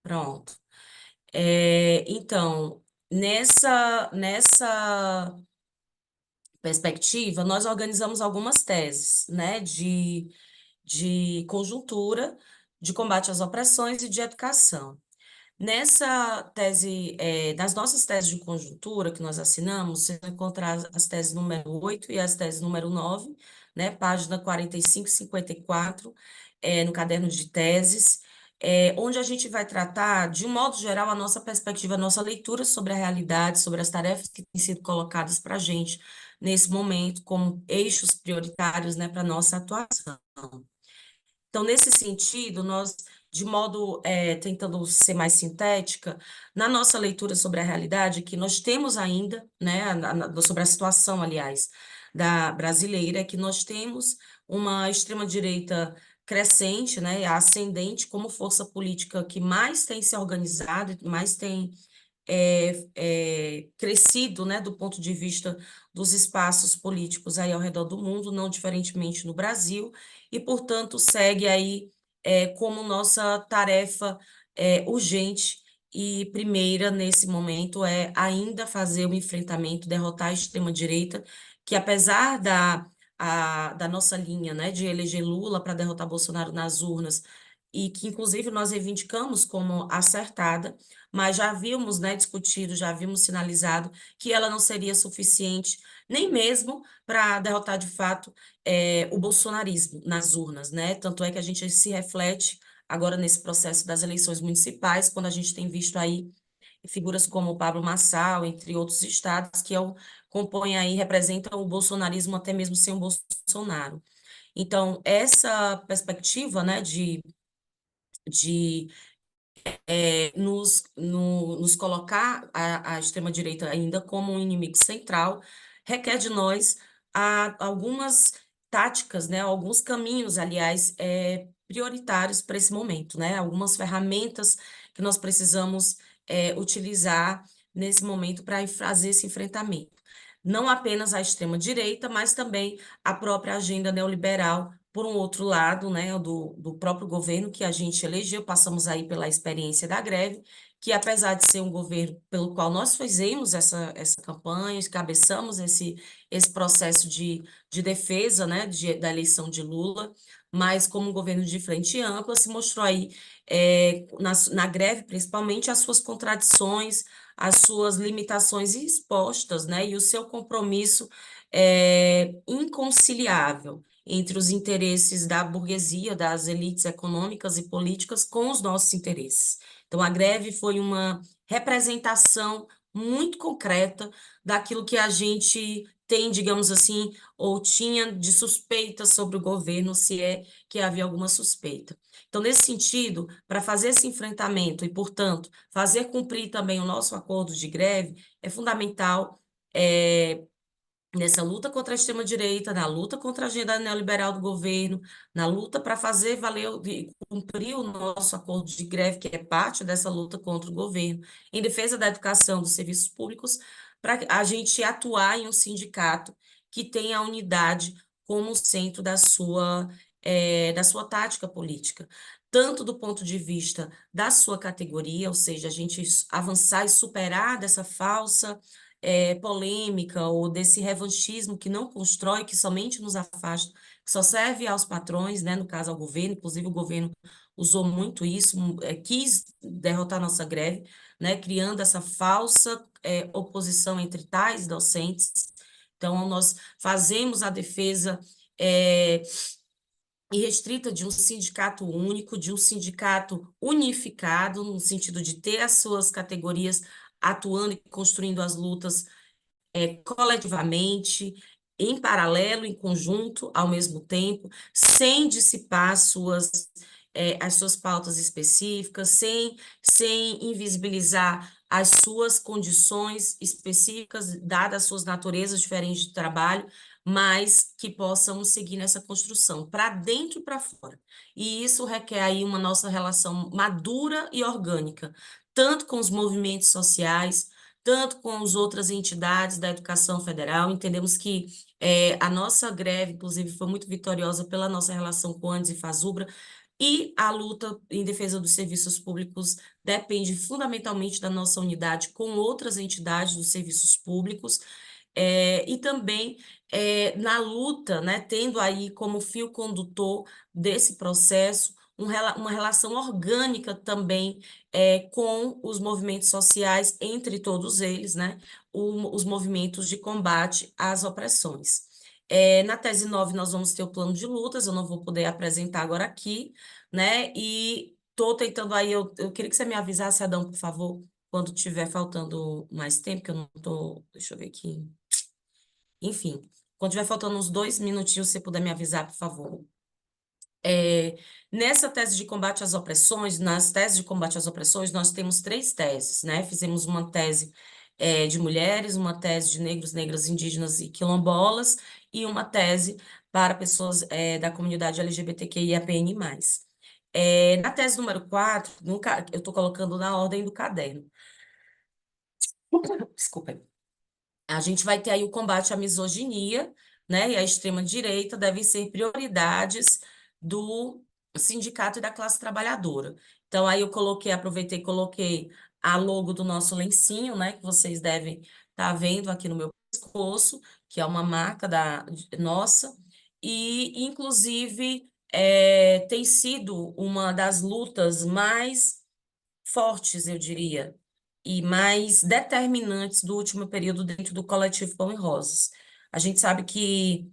pronto. Então, nessa perspectiva, nós organizamos algumas teses, né, de conjuntura, de combate às opressões e de educação. Nessa tese, nas nossas teses de conjuntura que nós assinamos, você vai encontrar as teses número 8 e as teses número 9, né, página 45 e 54, no caderno de teses, onde a gente vai tratar, de um modo geral, a nossa perspectiva, a nossa leitura sobre a realidade, sobre as tarefas que têm sido colocadas para a gente nesse momento, como eixos prioritários, né, para a nossa atuação. Então, nesse sentido, nós, de modo, tentando ser mais sintética, na nossa leitura sobre a realidade, que nós temos ainda, né, sobre a situação, aliás, da brasileira, é que nós temos uma extrema-direita crescente, né, ascendente, como força política que mais tem se organizado, mais tem crescido, né, do ponto de vista dos espaços políticos aí ao redor do mundo, não diferentemente no Brasil, e, portanto, segue aí como nossa tarefa urgente e primeira nesse momento é ainda fazer o enfrentamento, derrotar a extrema-direita, que apesar da nossa linha, né, de eleger Lula para derrotar Bolsonaro nas urnas, e que, inclusive, nós reivindicamos como acertada, mas já havíamos, né, discutido, já havíamos sinalizado que ela não seria suficiente nem mesmo para derrotar de fato o bolsonarismo nas urnas, né? Tanto é que a gente se reflete agora nesse processo das eleições municipais, quando a gente tem visto aí figuras como o Pablo Marçal, entre outros estados, que compõem aí, representam o bolsonarismo até mesmo sem o Bolsonaro. Então, essa perspectiva, né, de nos colocar a extrema-direita ainda como um inimigo central, requer de nós algumas táticas, né, alguns caminhos, aliás, prioritários para esse momento, né, algumas ferramentas que nós precisamos utilizar nesse momento para fazer esse enfrentamento. não apenas a extrema-direita, mas também a própria agenda neoliberal, por um outro lado, né, do próprio governo que a gente elegeu, passamos aí pela experiência da greve, que apesar de ser um governo pelo qual nós fizemos essa campanha, cabeçamos esse processo de defesa, né, da eleição de Lula, mas como um governo de frente ampla, se mostrou aí, na greve, principalmente, as suas contradições, as suas limitações expostas, né, e o seu compromisso inconciliável entre os interesses da burguesia, das elites econômicas e políticas com os nossos interesses. Então, a greve foi uma representação muito concreta daquilo que a gente tem, digamos assim, ou tinha de suspeita sobre o governo, se é que havia alguma suspeita. Então, nesse sentido, para fazer esse enfrentamento e, portanto, fazer cumprir também o nosso acordo de greve, é fundamental nessa luta contra a extrema-direita, na luta contra a agenda neoliberal do governo, na luta para fazer valer e cumprir o nosso acordo de greve, que é parte dessa luta contra o governo, em defesa da educação, dos serviços públicos, para a gente atuar em um sindicato que tenha a unidade como centro da sua tática política. Tanto do ponto de vista da sua categoria, ou seja, a gente avançar e superar dessa falsa polêmica ou desse revanchismo que não constrói, que somente nos afasta, que só serve aos patrões, né, no caso ao governo, inclusive o governo usou muito isso, quis derrotar nossa greve, né, criando essa falsa oposição entre tais docentes. Então, nós fazemos a defesa irrestrita de um sindicato único, de um sindicato unificado, no sentido de ter as suas categorias atuando e construindo as lutas coletivamente, em paralelo, em conjunto, ao mesmo tempo, sem dissipar as suas pautas específicas, sem invisibilizar as suas condições específicas, dadas as suas naturezas diferentes de trabalho, mas que possam seguir nessa construção, para dentro e para fora. E isso requer aí uma nossa relação madura e orgânica, tanto com os movimentos sociais, tanto com as outras entidades da educação federal. Entendemos que a nossa greve, inclusive, foi muito vitoriosa pela nossa relação com o ANDES e FASUBRA, e a luta em defesa dos serviços públicos depende fundamentalmente da nossa unidade com outras entidades dos serviços públicos, e também na luta, né, tendo aí como fio condutor desse processo uma relação orgânica também com os movimentos sociais, entre todos eles, né, os movimentos de combate às opressões. Na tese 9, nós vamos ter o plano de lutas, eu não vou poder apresentar agora aqui, né, e estou tentando aí, eu queria que você me avisasse, Adão, por favor, quando tiver faltando mais tempo, que eu não estou, deixa eu ver aqui. Enfim, quando tiver faltando uns 2 minutinhos, se você puder me avisar, por favor. Nessa tese de combate às opressões, nas teses de combate às opressões, nós temos 3 teses, né? Fizemos uma tese de mulheres, uma tese de negros, negras, indígenas e quilombolas, e uma tese para pessoas da comunidade LGBTQIAPN+. Na tese número 4, eu estou colocando na ordem do caderno. Desculpa. A gente vai ter aí o combate à misoginia, né, e à extrema-direita devem ser prioridades do sindicato e da classe trabalhadora. Então, aí eu aproveitei e coloquei a logo do nosso lencinho, né, que vocês devem estar vendo aqui no meu pescoço, que é uma marca nossa, e, inclusive, tem sido uma das lutas mais fortes, eu diria, e mais determinantes do último período dentro do coletivo Pão e Rosas. A gente sabe que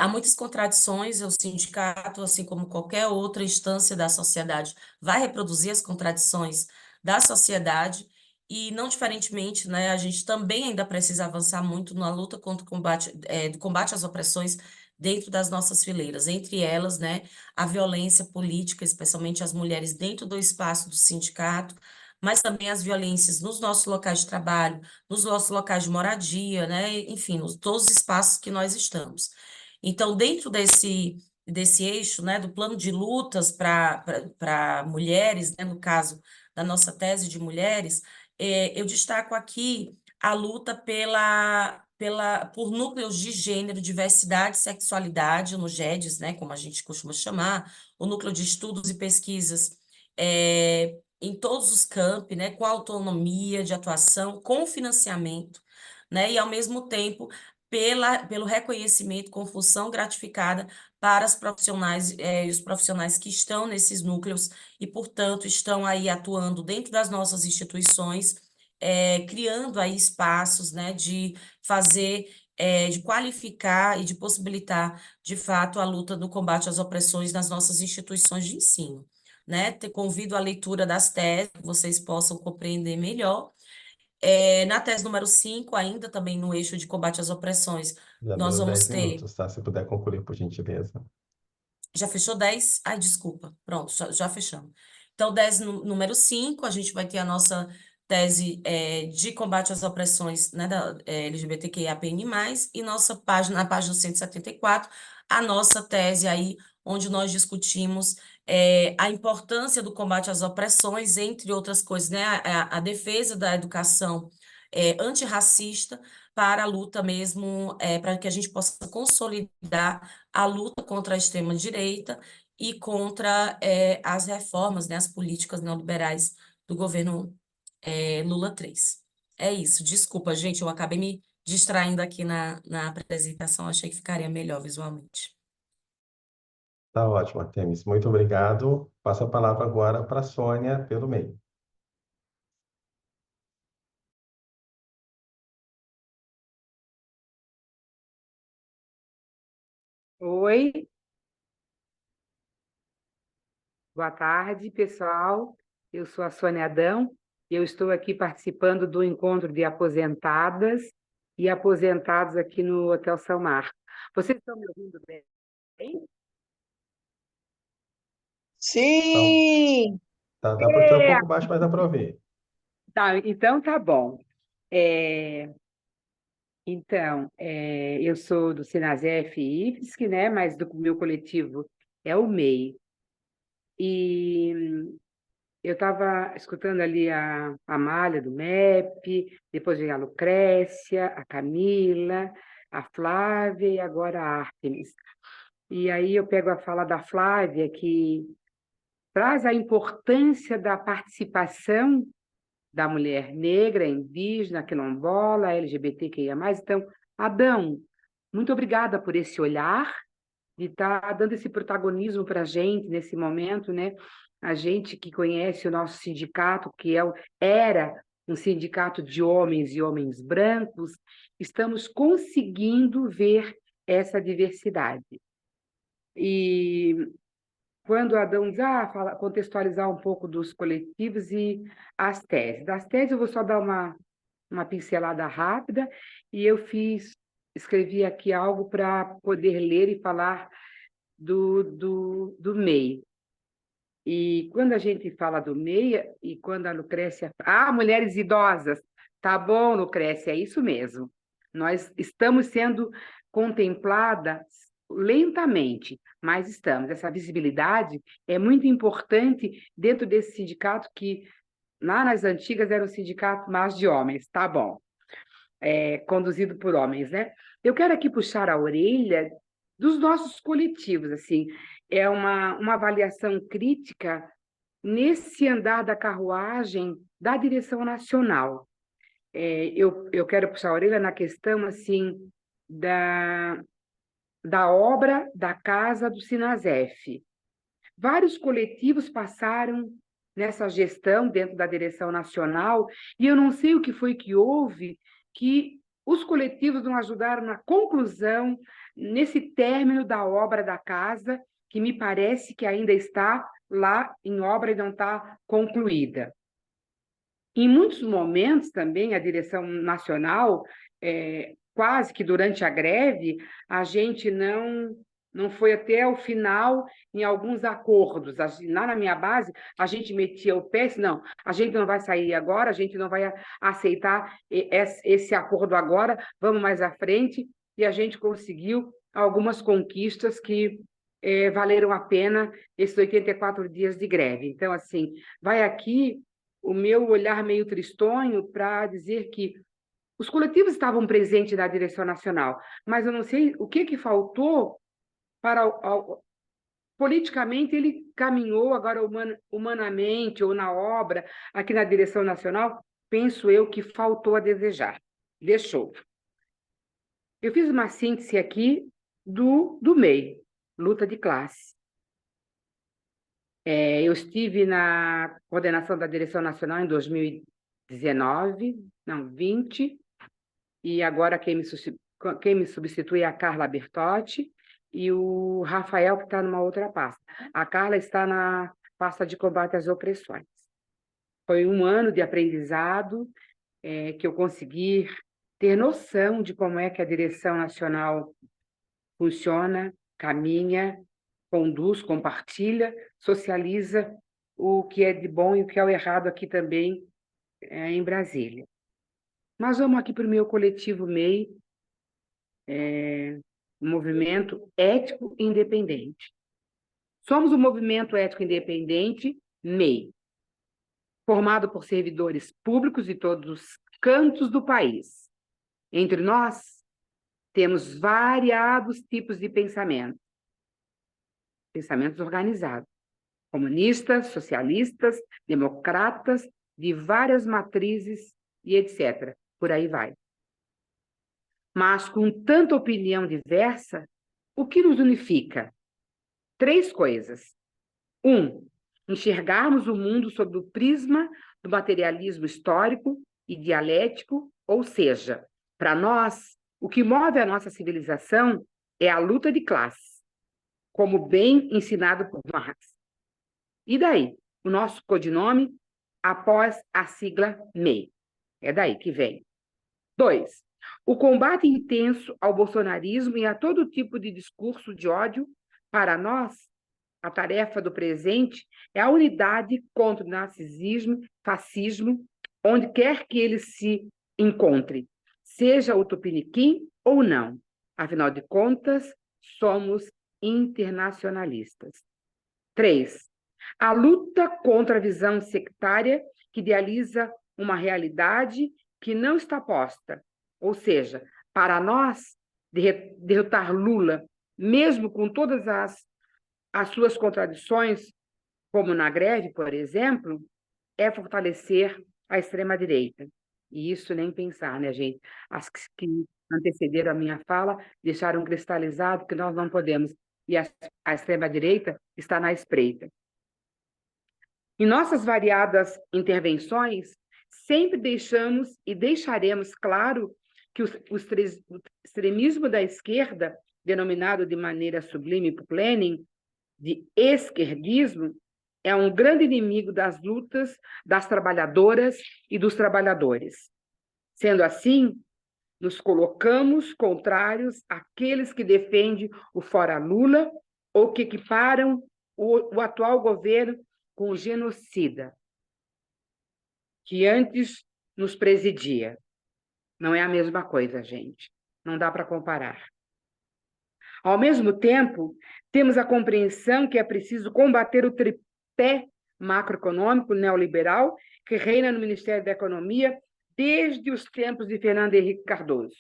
há muitas contradições, o sindicato, assim como qualquer outra instância da sociedade, vai reproduzir as contradições da sociedade, e não diferentemente, né, a gente também ainda precisa avançar muito na luta contra o combate, do combate às opressões dentro das nossas fileiras, entre elas, né, a violência política, especialmente as mulheres dentro do espaço do sindicato, mas também as violências nos nossos locais de trabalho, nos nossos locais de moradia, né, enfim, todos os espaços que nós estamos. Então, dentro desse eixo, né, do plano de lutas para mulheres, né, no caso da nossa tese de mulheres, eu destaco aqui a luta pela por núcleos de gênero, diversidade e sexualidade, no GEDES, né, como a gente costuma chamar, o núcleo de estudos e pesquisas em todos os campi, né, com autonomia de atuação, com financiamento, né, e ao mesmo tempo pelo reconhecimento com função gratificada para as profissionais e os profissionais que estão nesses núcleos e, portanto, estão aí atuando dentro das nossas instituições, criando aí espaços, né, de fazer, de qualificar e de possibilitar, de fato, a luta do combate às opressões nas nossas instituições de ensino, né? Convido a leitura das teses, que vocês possam compreender melhor. Na tese número 5, ainda também no eixo de combate às opressões, Já nós deu vamos 10 ter... minutos, tá? Se puder concluir, por gentileza. Já fechou 10? Ai, desculpa. Pronto, já fechamos. Então, número 5, a gente vai ter a nossa tese de combate às opressões, né, da LGBTQIAPN+, e nossa página, na página 174, a nossa tese aí, onde nós discutimos a importância do combate às opressões, entre outras coisas, né, a defesa da educação antirracista para a luta mesmo, para que a gente possa consolidar a luta contra a extrema-direita e contra as reformas, né, as políticas neoliberais do governo Lula 3. É isso. Desculpa, gente, eu acabei me distraindo aqui na apresentação, achei que ficaria melhor visualmente. Tá ótimo, Artemis. Muito obrigado. Passo a palavra agora para a Sônia, pelo meio. Oi, boa tarde, pessoal. Eu sou a Sônia Adão e eu estou aqui participando do encontro de aposentadas e aposentados aqui no Hotel São Marco. Vocês estão me ouvindo bem? Então, Sim, dá para ser um pouco baixo, mas dá para ouvir. Tá, então tá bom. Eu sou do Sinasef IFSC, né? Mas do meu coletivo é o MEI. E eu estava escutando ali a Amália do MEP, depois veio a Lucrécia, a Camila, a Flávia e agora a Artemis. E aí eu pego a fala da Flávia, que traz a importância da participação da mulher negra, indígena, quilombola, LGBTQIA+. Então, Adão, muito obrigada por esse olhar, de estar dando esse protagonismo para a gente nesse momento, né? A gente que conhece o nosso sindicato, era um sindicato de homens e homens brancos, estamos conseguindo ver essa diversidade. E quando Adão diz, contextualizar um pouco dos coletivos e as teses. Das teses eu vou só dar uma pincelada rápida, e eu escrevi aqui algo para poder ler e falar do MEI. E quando a gente fala do MEI, e quando a Lucrécia... mulheres idosas! Tá bom, Lucrécia, é isso mesmo. Nós estamos sendo contempladas lentamente, mas estamos. Essa visibilidade é muito importante dentro desse sindicato que, lá nas antigas, era um sindicato mais de homens, tá bom. Conduzido por homens, né? Eu quero aqui puxar a orelha dos nossos coletivos, assim, é uma avaliação crítica nesse andar da carruagem da direção nacional. Eu quero puxar a orelha na questão, assim, da obra da Casa do Sinasef. Vários coletivos passaram nessa gestão dentro da direção nacional, e eu não sei o que foi que houve, que os coletivos não ajudaram na conclusão, nesse término da obra da casa, que me parece que ainda está lá em obra e não está concluída. Em muitos momentos também, a direção nacional, quase que durante a greve, a gente não foi até o final em alguns acordos. Lá na minha base, a gente metia o pé, não, a gente não vai sair agora, a gente não vai aceitar esse acordo agora, vamos mais à frente, e a gente conseguiu algumas conquistas que valeram a pena esses 84 dias de greve. Então, assim, vai aqui o meu olhar meio tristonho para dizer que Os coletivos estavam presentes na direção nacional, mas eu não sei o que faltou para... Politicamente, ele caminhou agora humanamente ou na obra, aqui na direção nacional, penso eu que faltou a desejar. Deixou. Eu fiz uma síntese aqui do MEI, luta de classe. Eu estive na coordenação da direção nacional em 2020, e agora quem me substitui é a Carla Bertotti e o Rafael, que está numa outra pasta. A Carla está na pasta de combate às opressões. Foi um ano de aprendizado que eu consegui ter noção de como é que a direção nacional funciona, caminha, conduz, compartilha, socializa o que é de bom e o que é o errado aqui também em Brasília. Mas vamos aqui para o meu coletivo MEI, Movimento Ético Independente. Somos um movimento ético independente, MEI, formado por servidores públicos de todos os cantos do país. Entre nós, temos variados tipos de pensamento. Pensamentos organizados. Comunistas, socialistas, democratas, de várias matrizes e etc. Por aí vai. Mas com tanta opinião diversa, o que nos unifica? 3 coisas. 1, enxergarmos o mundo sob o prisma do materialismo histórico e dialético, ou seja, para nós, o que move a nossa civilização é a luta de classes, como bem ensinado por Marx. E daí? O nosso codinome após a sigla MEI. É daí que vem. 2, o combate intenso ao bolsonarismo e a todo tipo de discurso de ódio. Para nós, a tarefa do presente é a unidade contra o narcisismo, fascismo, onde quer que ele se encontre, seja o tupiniquim ou não. Afinal de contas, somos internacionalistas. 3, a luta contra a visão sectária que idealiza uma realidade que não está posta. Ou seja, para nós, derrotar Lula, mesmo com todas as suas contradições, como na greve, por exemplo, é fortalecer a extrema-direita. E isso nem pensar, né, gente? As que antecederam a minha fala deixaram cristalizado que nós não podemos. E a extrema-direita está na espreita. Em nossas variadas intervenções, sempre deixamos e deixaremos claro que o extremismo da esquerda, denominado de maneira sublime por Lenin, de esquerdismo, é um grande inimigo das lutas das trabalhadoras e dos trabalhadores. Sendo assim, nos colocamos contrários àqueles que defendem o fora Lula ou que equiparam o atual governo com o genocida que antes nos presidia. Não é a mesma coisa, gente. Não dá para comparar. Ao mesmo tempo, temos a compreensão que é preciso combater o tripé macroeconômico neoliberal que reina no Ministério da Economia desde os tempos de Fernando Henrique Cardoso.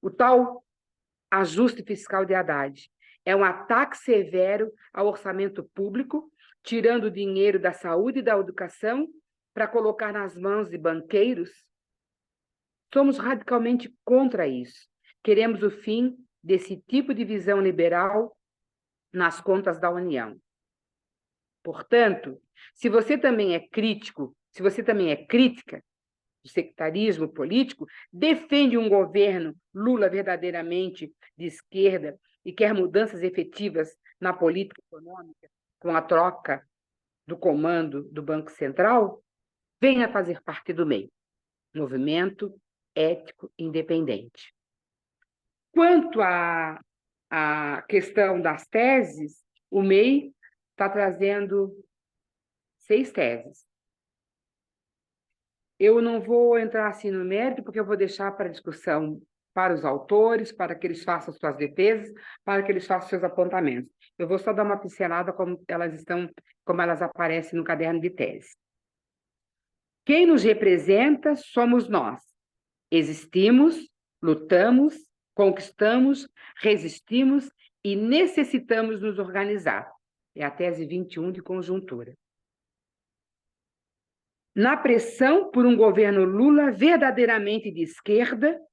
O tal ajuste fiscal de Haddad é um ataque severo ao orçamento público, tirando o dinheiro da saúde e da educação para colocar nas mãos de banqueiros. Somos radicalmente contra isso. Queremos o fim desse tipo de visão liberal nas contas da União. Portanto, se você também é crítico, se você também é crítica do sectarismo político, defende um governo Lula verdadeiramente de esquerda e quer mudanças efetivas na política econômica com a troca do comando do Banco Central, venha fazer parte do MEI, Movimento Ético Independente. Quanto à questão das teses, o MEI está trazendo 6 teses. Eu não vou entrar assim no mérito, porque eu vou deixar para discussão para os autores, para que eles façam suas defesas, para que eles façam seus apontamentos. Eu vou só dar uma pincelada como elas aparecem no caderno de tese. Quem nos representa somos nós, Existimos, lutamos, conquistamos, resistimos e necessitamos nos organizar. É a tese 21 de conjuntura. Na pressão por um governo Lula verdadeiramente de esquerda,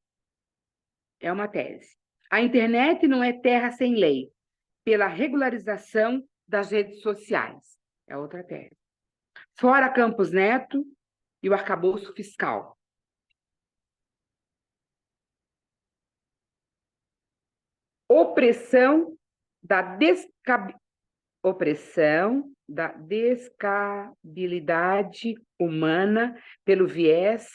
é uma tese. A internet não é terra sem lei, pela regularização das redes sociais, é outra tese. Fora Campos Neto e o arcabouço fiscal. Opressão da descabilidade humana pelo viés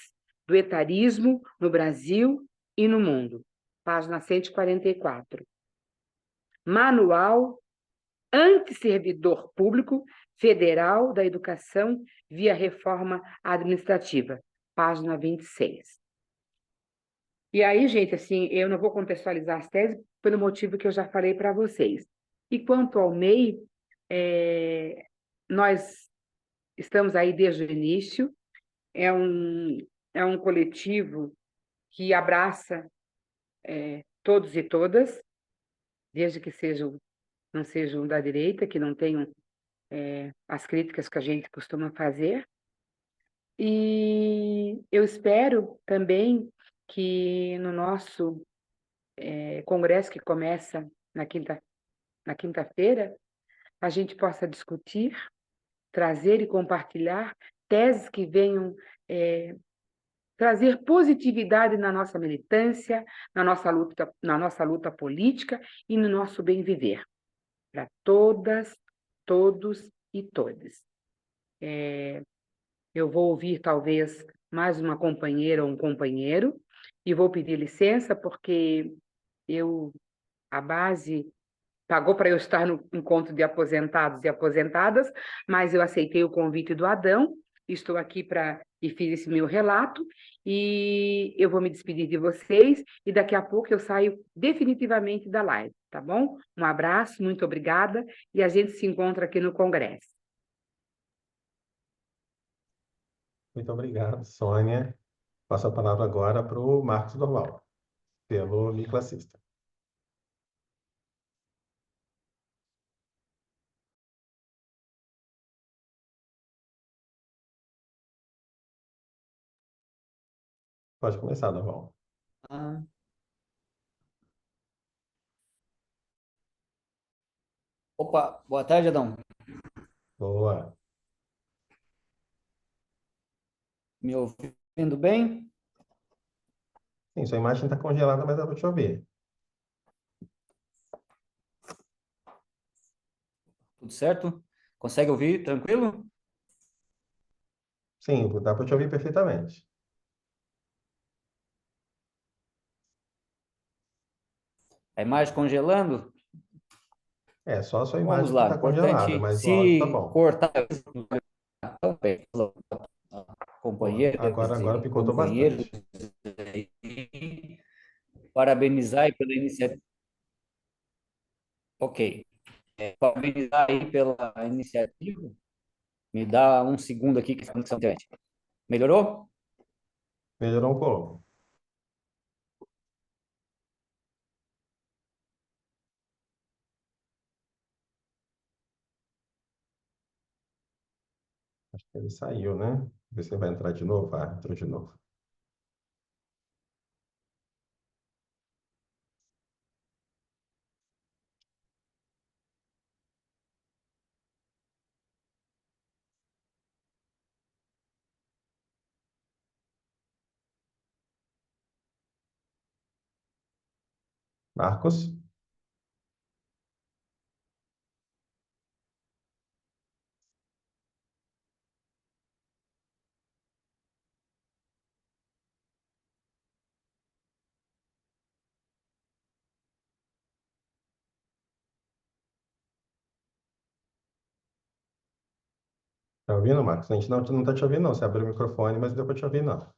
do etarismo no Brasil e no mundo. Página 144. Manual antisservidor público federal da educação via reforma administrativa. Página 26. E aí, gente, assim, eu não vou contextualizar as teses pelo motivo que eu já falei para vocês. E quanto ao MEI, nós estamos aí desde o início, é um coletivo que abraça todos e todas, desde que não sejam da direita, que não tenham as críticas que a gente costuma fazer. E eu espero também que no nosso congresso, que começa na quinta-feira, a gente possa discutir, trazer e compartilhar teses que venham trazer positividade na nossa militância, na nossa luta política e no nosso bem viver, para todas, todos e todes. Eu vou ouvir talvez mais uma companheira ou um companheiro e vou pedir licença porque a base pagou para eu estar no encontro de aposentados e aposentadas, mas eu aceitei o convite do Adão, estou aqui e fiz esse meu relato, e eu vou me despedir de vocês, e daqui a pouco eu saio definitivamente da live, tá bom? Um abraço, muito obrigada, e a gente se encontra aqui no Congresso. Muito obrigado, Sônia. Passo a palavra agora para o Marcos Dorval, pelo Me Classista. Pode começar, Dorval. Ah, Opa, boa tarde, Adão. Boa. Me ouvindo bem? Sim, sua imagem está congelada, mas dá para te ouvir. Tudo certo? Consegue ouvir tranquilo? Sim, dá para te ouvir perfeitamente. A imagem congelando? É, só a sua Vamos imagem que lá, está congelada, importante mas o áudio tá se bom. cortar Boa. companheiras Agora e picotou companheiros, bastante. e parabenizar aí pela iniciativa. Ok. Parabenizar aí pela iniciativa. Me dá um segundo aqui que a conexão internet. Melhorou? Melhorou um pouco. Acho que ele saiu, né? Ver se ele vai entrar de novo. Ah, entrou de novo. Marcos? Tá ouvindo, Marcos? A gente não tá te ouvindo, não. Você abriu o microfone, mas não deu para te ouvir, não.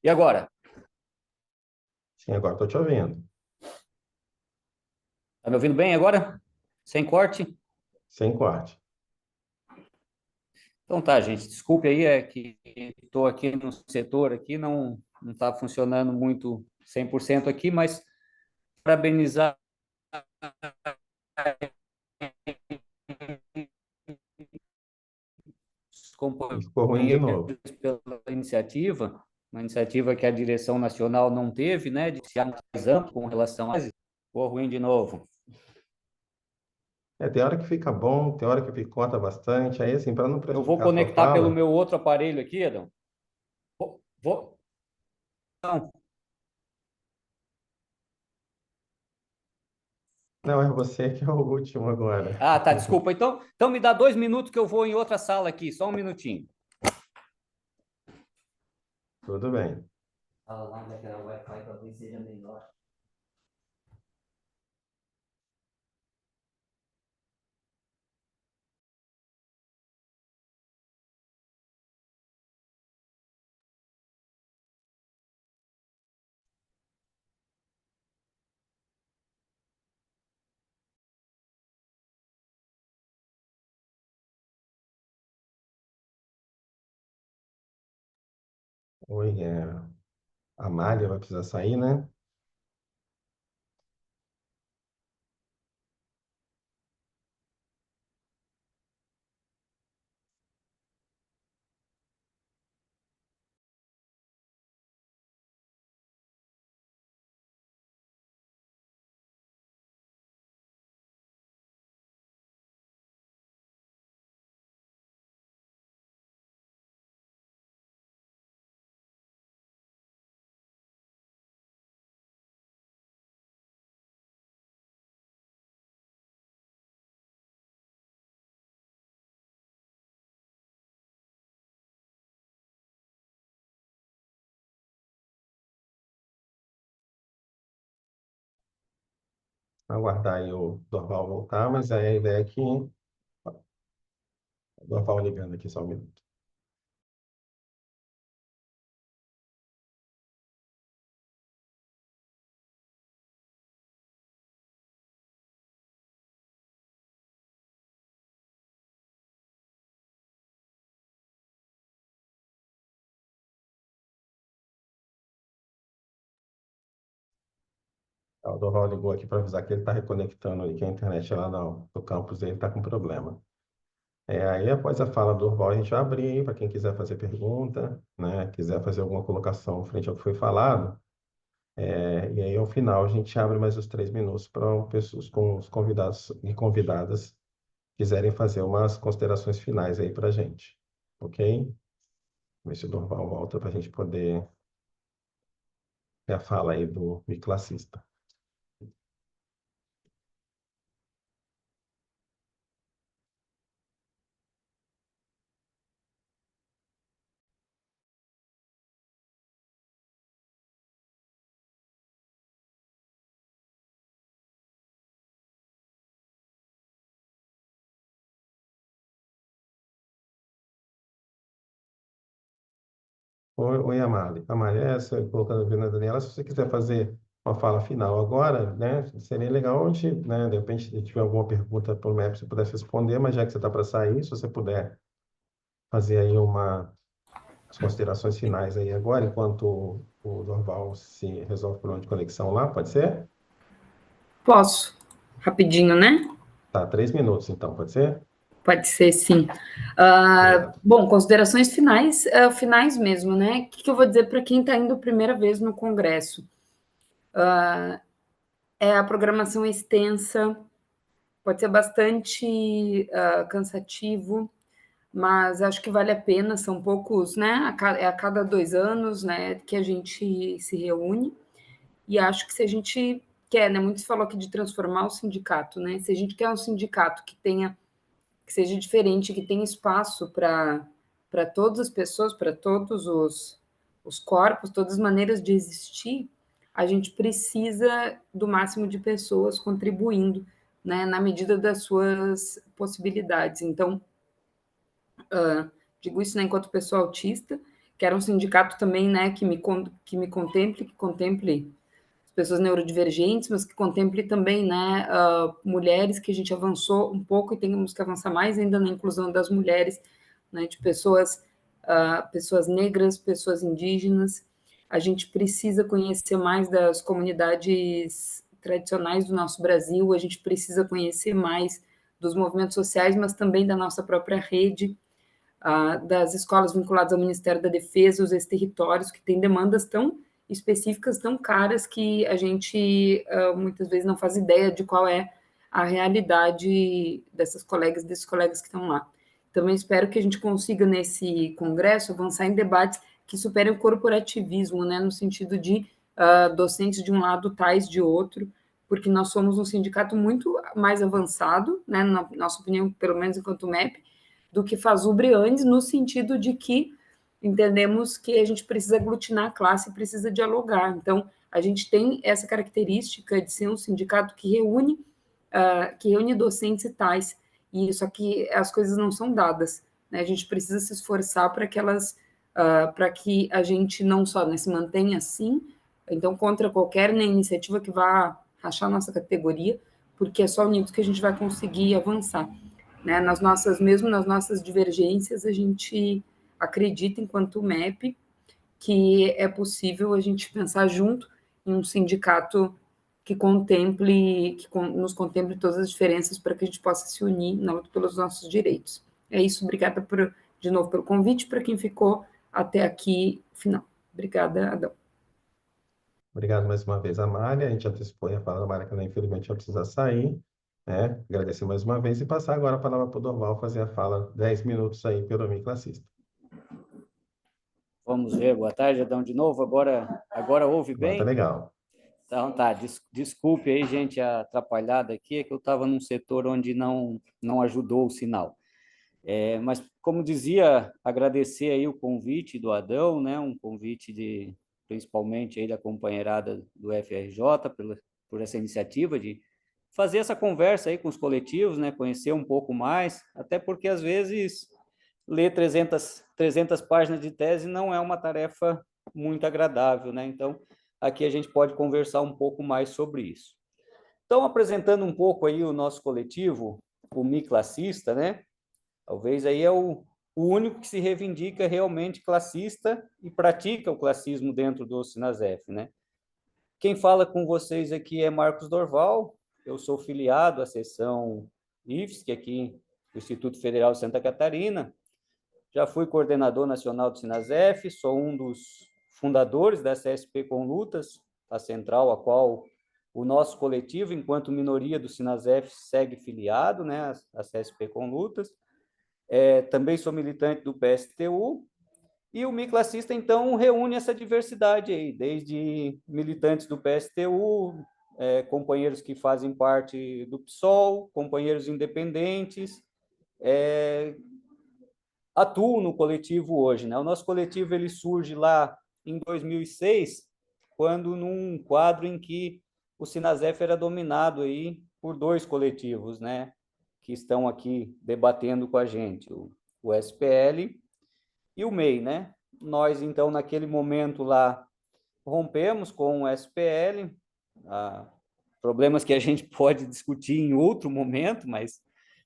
E agora? Sim, agora estou te ouvindo. Tá me ouvindo bem agora? Sem corte? Sem corte. Então tá, gente, desculpe aí, é que estou aqui no setor aqui, não está funcionando muito 100% aqui, mas parabenizar os E ficou ruim de companheiros novo. pela iniciativa, uma iniciativa que a direção nacional não teve, né, de se mais amplo com relação a... Ficou ruim de novo. Tem hora que fica bom, tem hora que picota bastante. Aí, assim, para não Eu vou prejudicar a sua conectar pelo fala, meu outro aparelho aqui, Adão. Não, não, é você que é o último agora. ah, tá, desculpa. Então me dá 2 minutos que eu vou em outra sala aqui, só um minutinho. Tudo bem. Fala lá onde é que era o Wi-Fi, talvez seja melhor. Oi, a Mália vai precisar sair, né? Aguardar aí o Dorval voltar, mas aí a ideia é que... O Dorval ligando aqui só um minuto. O Dorval ligou aqui para avisar que ele está reconectando ali, que a internet lá do campus dele está com problema. Aí, após a fala do Dorval, a gente vai abrir aí para quem quiser fazer pergunta, né? Quiser fazer alguma colocação frente ao que foi falado. E aí, ao final, a gente abre mais os 3 minutos para pessoas com os convidados e convidadas quiserem fazer umas considerações finais aí para a gente. Ok? Ver se o Dorval volta para a gente poder ter a fala aí do biclassista. Oi, Amália. Amália, essa, colocando a Bruna Daniela, se você quiser fazer uma fala final agora, né, seria legal onde, né, de repente, se tiver alguma pergunta pelo MEP, você pudesse responder, mas já que você está para sair, se você puder fazer aí as considerações finais aí agora, enquanto o Dorval se resolve o problema de conexão lá, pode ser? Posso? Rapidinho, né? Tá, 3 minutos então, pode ser? Pode ser, sim. Obrigado. Bom, considerações finais, finais mesmo, né? O que eu vou dizer para quem está indo a primeira vez no Congresso? A programação é extensa, pode ser bastante cansativo, mas acho que vale a pena, são poucos, né? É a cada 2 anos, né, que a gente se reúne, e acho que se a gente quer, né? Muito se falou aqui de transformar o sindicato, né? Se a gente quer um sindicato que seja diferente, que tenha espaço para todas as pessoas, para todos os corpos, todas as maneiras de existir, a gente precisa do máximo de pessoas contribuindo, né, na medida das suas possibilidades. Então, digo isso, né, enquanto pessoa autista, quero um sindicato também, né, que me contemple, que contemple as pessoas neurodivergentes, mas que contemple também, né, mulheres, que a gente avançou um pouco e temos que avançar mais ainda na inclusão das mulheres, né, de pessoas negras, pessoas indígenas. A gente precisa conhecer mais das comunidades tradicionais do nosso Brasil, a gente precisa conhecer mais dos movimentos sociais, mas também da nossa própria rede, das escolas vinculadas ao Ministério da Defesa, os ex-territórios, que têm demandas tão específicas, tão caras, que a gente muitas vezes não faz ideia de qual é a realidade desses colegas que estão lá. Também espero que a gente consiga, nesse congresso, avançar em debates que superem o corporativismo, né, no sentido de docentes de um lado, tais de outro, porque nós somos um sindicato muito mais avançado, né, na nossa opinião, pelo menos enquanto MEP, do que FASUBRE antes, no sentido de que entendemos que a gente precisa aglutinar a classe, precisa dialogar. Então, a gente tem essa característica de ser um sindicato que reúne docentes e tais, e só que as coisas não são dadas, né? A gente precisa se esforçar para que para que a gente não só, né, se mantenha assim, então contra qualquer, né, iniciativa que vá rachar nossa categoria, porque é só unidos que a gente vai conseguir avançar, né? Mesmo nas nossas divergências, a gente acredita, enquanto MEP, que é possível a gente pensar junto em um sindicato que nos contemple todas as diferenças, para que a gente possa se unir na luta pelos nossos direitos. É isso, obrigada de novo pelo convite, para quem ficou até aqui, final. Obrigada, Adão. Obrigado mais uma vez, Amália. A gente antecipou a fala da Amália, que ela infelizmente vai precisar sair, né? Agradecer mais uma vez e passar agora a palavra para o Dorval fazer a fala 10 minutos aí pelo Mi Classista. Vamos ver, boa tarde, Adão, de novo. Agora ouve Agora bem? tá legal. Então tá, desculpe aí, gente, a atrapalhada aqui, é que eu estava num setor onde não ajudou o sinal. Mas, como dizia, agradecer aí o convite do Adão, né, um convite principalmente aí da companheirada do FRJ, por essa iniciativa de fazer essa conversa aí com os coletivos, né, conhecer um pouco mais, até porque, às vezes, ler 300 páginas de tese não é uma tarefa muito agradável, né? Então, aqui a gente pode conversar um pouco mais sobre isso. Então, apresentando um pouco aí o nosso coletivo, o Mi Classista, né? Talvez aí é o único que se reivindica realmente classista e pratica o classismo dentro do Sinasef, né? Quem fala com vocês aqui é Marcos Dorval, eu sou filiado à seção IFSC, aqui do Instituto Federal de Santa Catarina. Já fui coordenador nacional do Sinasef, sou um dos fundadores da CSP com Lutas, a central a qual o nosso coletivo, enquanto minoria do Sinasef, segue filiado, né, a CSP com Lutas. Também sou militante do PSTU, e o Mi Classista, então, reúne essa diversidade aí, desde militantes do PSTU, companheiros que fazem parte do PSOL, companheiros independentes, atuo no coletivo hoje, né? O nosso coletivo ele surge lá em 2006, quando num quadro em que o Sinasef era dominado aí por dois coletivos, né? Que estão aqui debatendo com a gente, o SPL e o MEI, né? Nós, então, naquele momento lá, rompemos com o SPL, problemas que a gente pode discutir em outro momento,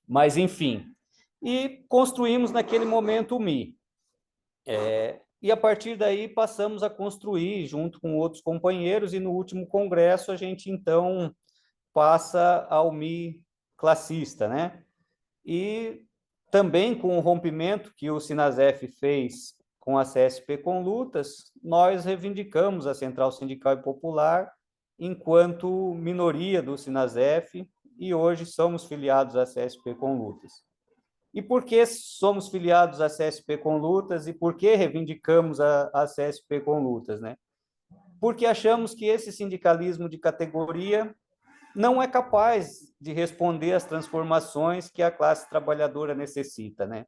mas enfim, e construímos naquele momento o Mi. E a partir daí passamos a construir junto com outros companheiros, e no último congresso a gente então passa ao Mi Classista, né? E também com o rompimento que o Sinasef fez com a CSP com Lutas, nós reivindicamos a Central Sindical e Popular enquanto minoria do Sinasef, e hoje somos filiados à CSP com Lutas. E por que somos filiados à CSP com Lutas e por que reivindicamos a CSP com Lutas, né? Porque achamos que esse sindicalismo de categoria não é capaz de responder às transformações que a classe trabalhadora necessita, né?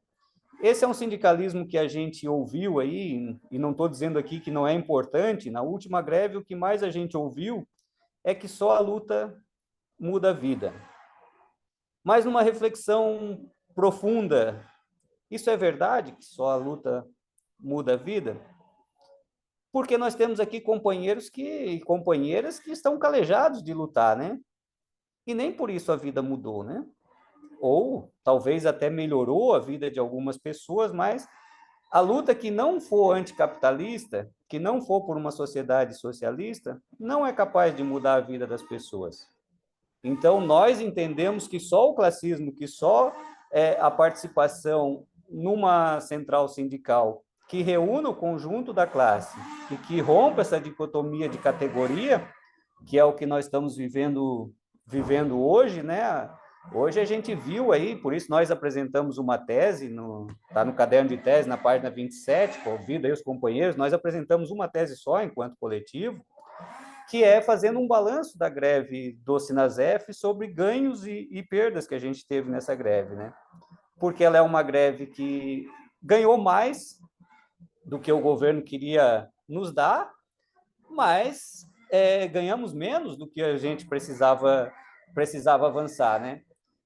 Esse é um sindicalismo que a gente ouviu aí, e não estou dizendo aqui que não é importante. Na última greve, o que mais a gente ouviu é que só a luta muda a vida. Mas numa reflexão profunda, isso é verdade, que só a luta muda a vida? Porque nós temos aqui companheiros e companheiras que estão calejados de lutar, né? E nem por isso a vida mudou, né? Ou talvez até melhorou a vida de algumas pessoas, mas a luta que não for anticapitalista, que não for por uma sociedade socialista, não é capaz de mudar a vida das pessoas. Então, nós entendemos que só o classismo, que só a participação numa central sindical que reúna o conjunto da classe e que rompa essa dicotomia de categoria, que é o que nós estamos vivendo hoje, né? Hoje a gente viu aí, por isso nós apresentamos uma tese, está no caderno de tese, na página 27, convido aí os companheiros, nós apresentamos uma tese só, enquanto coletivo, que é fazendo um balanço da greve do Sinasef sobre ganhos e perdas que a gente teve nessa greve, né? Porque ela é uma greve que ganhou mais do que o governo queria nos dar, mas ganhamos menos do que a gente precisava avançar, né?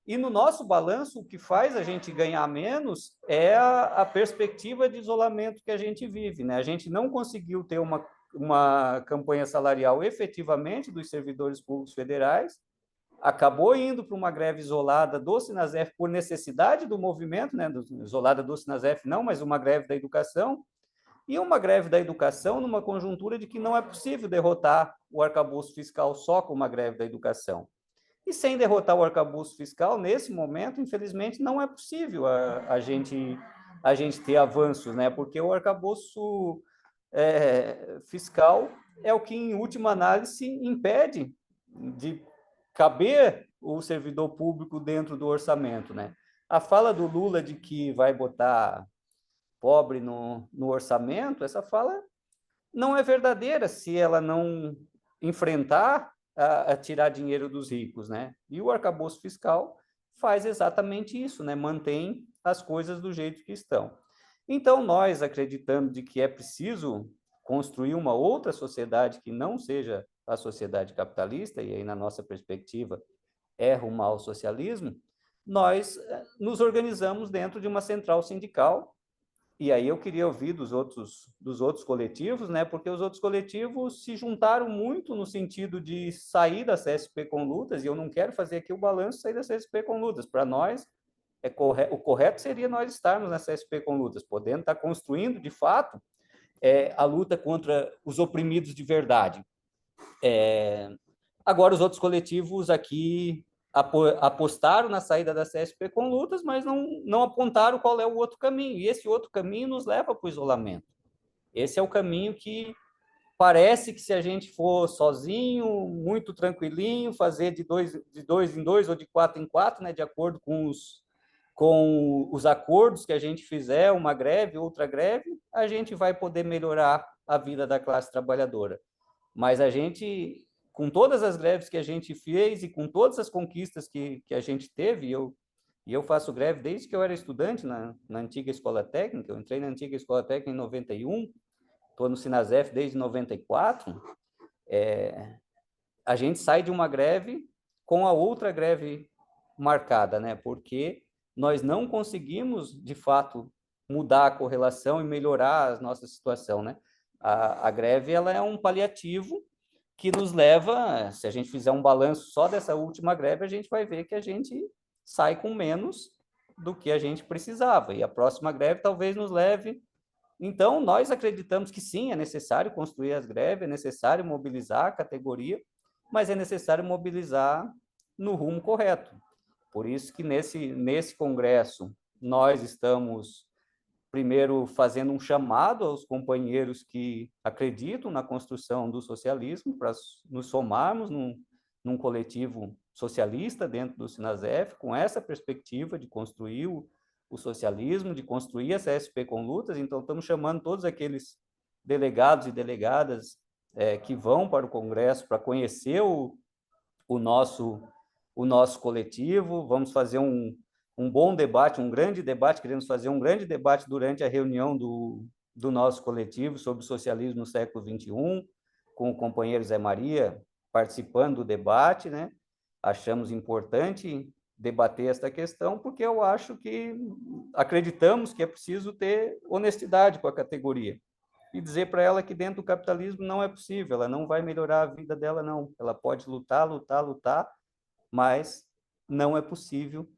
E no nosso balanço, o que faz a gente ganhar menos é a perspectiva de isolamento que a gente vive, né? A gente não conseguiu ter uma campanha salarial efetivamente dos servidores públicos federais, acabou indo para uma greve isolada do Sinasef por necessidade do movimento, né? Isolada do Sinasef não, mas uma greve da educação, e uma greve da educação numa conjuntura de que não é possível derrotar o arcabouço fiscal só com uma greve da educação. E sem derrotar o arcabouço fiscal, nesse momento, infelizmente, não é possível a gente ter avanços, né? Porque o arcabouço fiscal é o que, em última análise, impede de caber o servidor público dentro do orçamento, né? A fala do Lula de que vai botar pobre no orçamento, essa fala não é verdadeira se ela não enfrentar a tirar dinheiro dos ricos, né? E o arcabouço fiscal faz exatamente isso, né? Mantém as coisas do jeito que estão. Então, nós, acreditando de que é preciso construir uma outra sociedade que não seja a sociedade capitalista, e aí, na nossa perspectiva, é rumar ao socialismo, nós nos organizamos dentro de uma central sindical. E aí eu queria ouvir dos outros coletivos, né? Porque os outros coletivos se juntaram muito no sentido de sair da CSP com lutas, e eu não quero fazer aqui o balanço sair da CSP com lutas. Para nós, o correto seria nós estarmos na CSP com lutas, podendo estar construindo, de fato, a luta contra os oprimidos de verdade. Agora, os outros coletivos aqui apostaram na saída da CSP com lutas, mas não apontaram qual é o outro caminho. E esse outro caminho nos leva para o isolamento. Esse é o caminho que parece que, se a gente for sozinho, muito tranquilinho, fazer de dois em dois ou de 4 em 4, né, de acordo com os acordos que a gente fizer, uma greve, outra greve, a gente vai poder melhorar a vida da classe trabalhadora. Mas a gente, com todas as greves que a gente fez e com todas as conquistas que a gente teve, e eu faço greve desde que eu era estudante na antiga escola técnica, eu entrei na antiga escola técnica em 91, estou no Sinasef desde 94, a gente sai de uma greve com a outra greve marcada, né? Porque nós não conseguimos, de fato, mudar a correlação e melhorar a nossa situação, né? A greve, ela é um paliativo que nos leva, se a gente fizer um balanço só dessa última greve, a gente vai ver que a gente sai com menos do que a gente precisava, e a próxima greve talvez nos leve. Então, nós acreditamos que sim, é necessário construir as greves, é necessário mobilizar a categoria, mas é necessário mobilizar no rumo correto. Por isso que nesse congresso nós estamos primeiro fazendo um chamado aos companheiros que acreditam na construção do socialismo para nos somarmos num coletivo socialista dentro do Sinasef, com essa perspectiva de construir o socialismo, de construir a CSP com lutas. Então, estamos chamando todos aqueles delegados e delegadas que vão para o Congresso para conhecer o nosso coletivo. Vamos fazer um bom debate, um grande debate, queremos fazer um grande debate durante a reunião do nosso coletivo sobre o socialismo no século XXI, com o companheiro Zé Maria participando do debate, né? Achamos importante debater esta questão, porque eu acho que acreditamos que é preciso ter honestidade com a categoria e dizer para ela que dentro do capitalismo não é possível, ela não vai melhorar a vida dela, não. Ela pode lutar, lutar, lutar, mas não é possível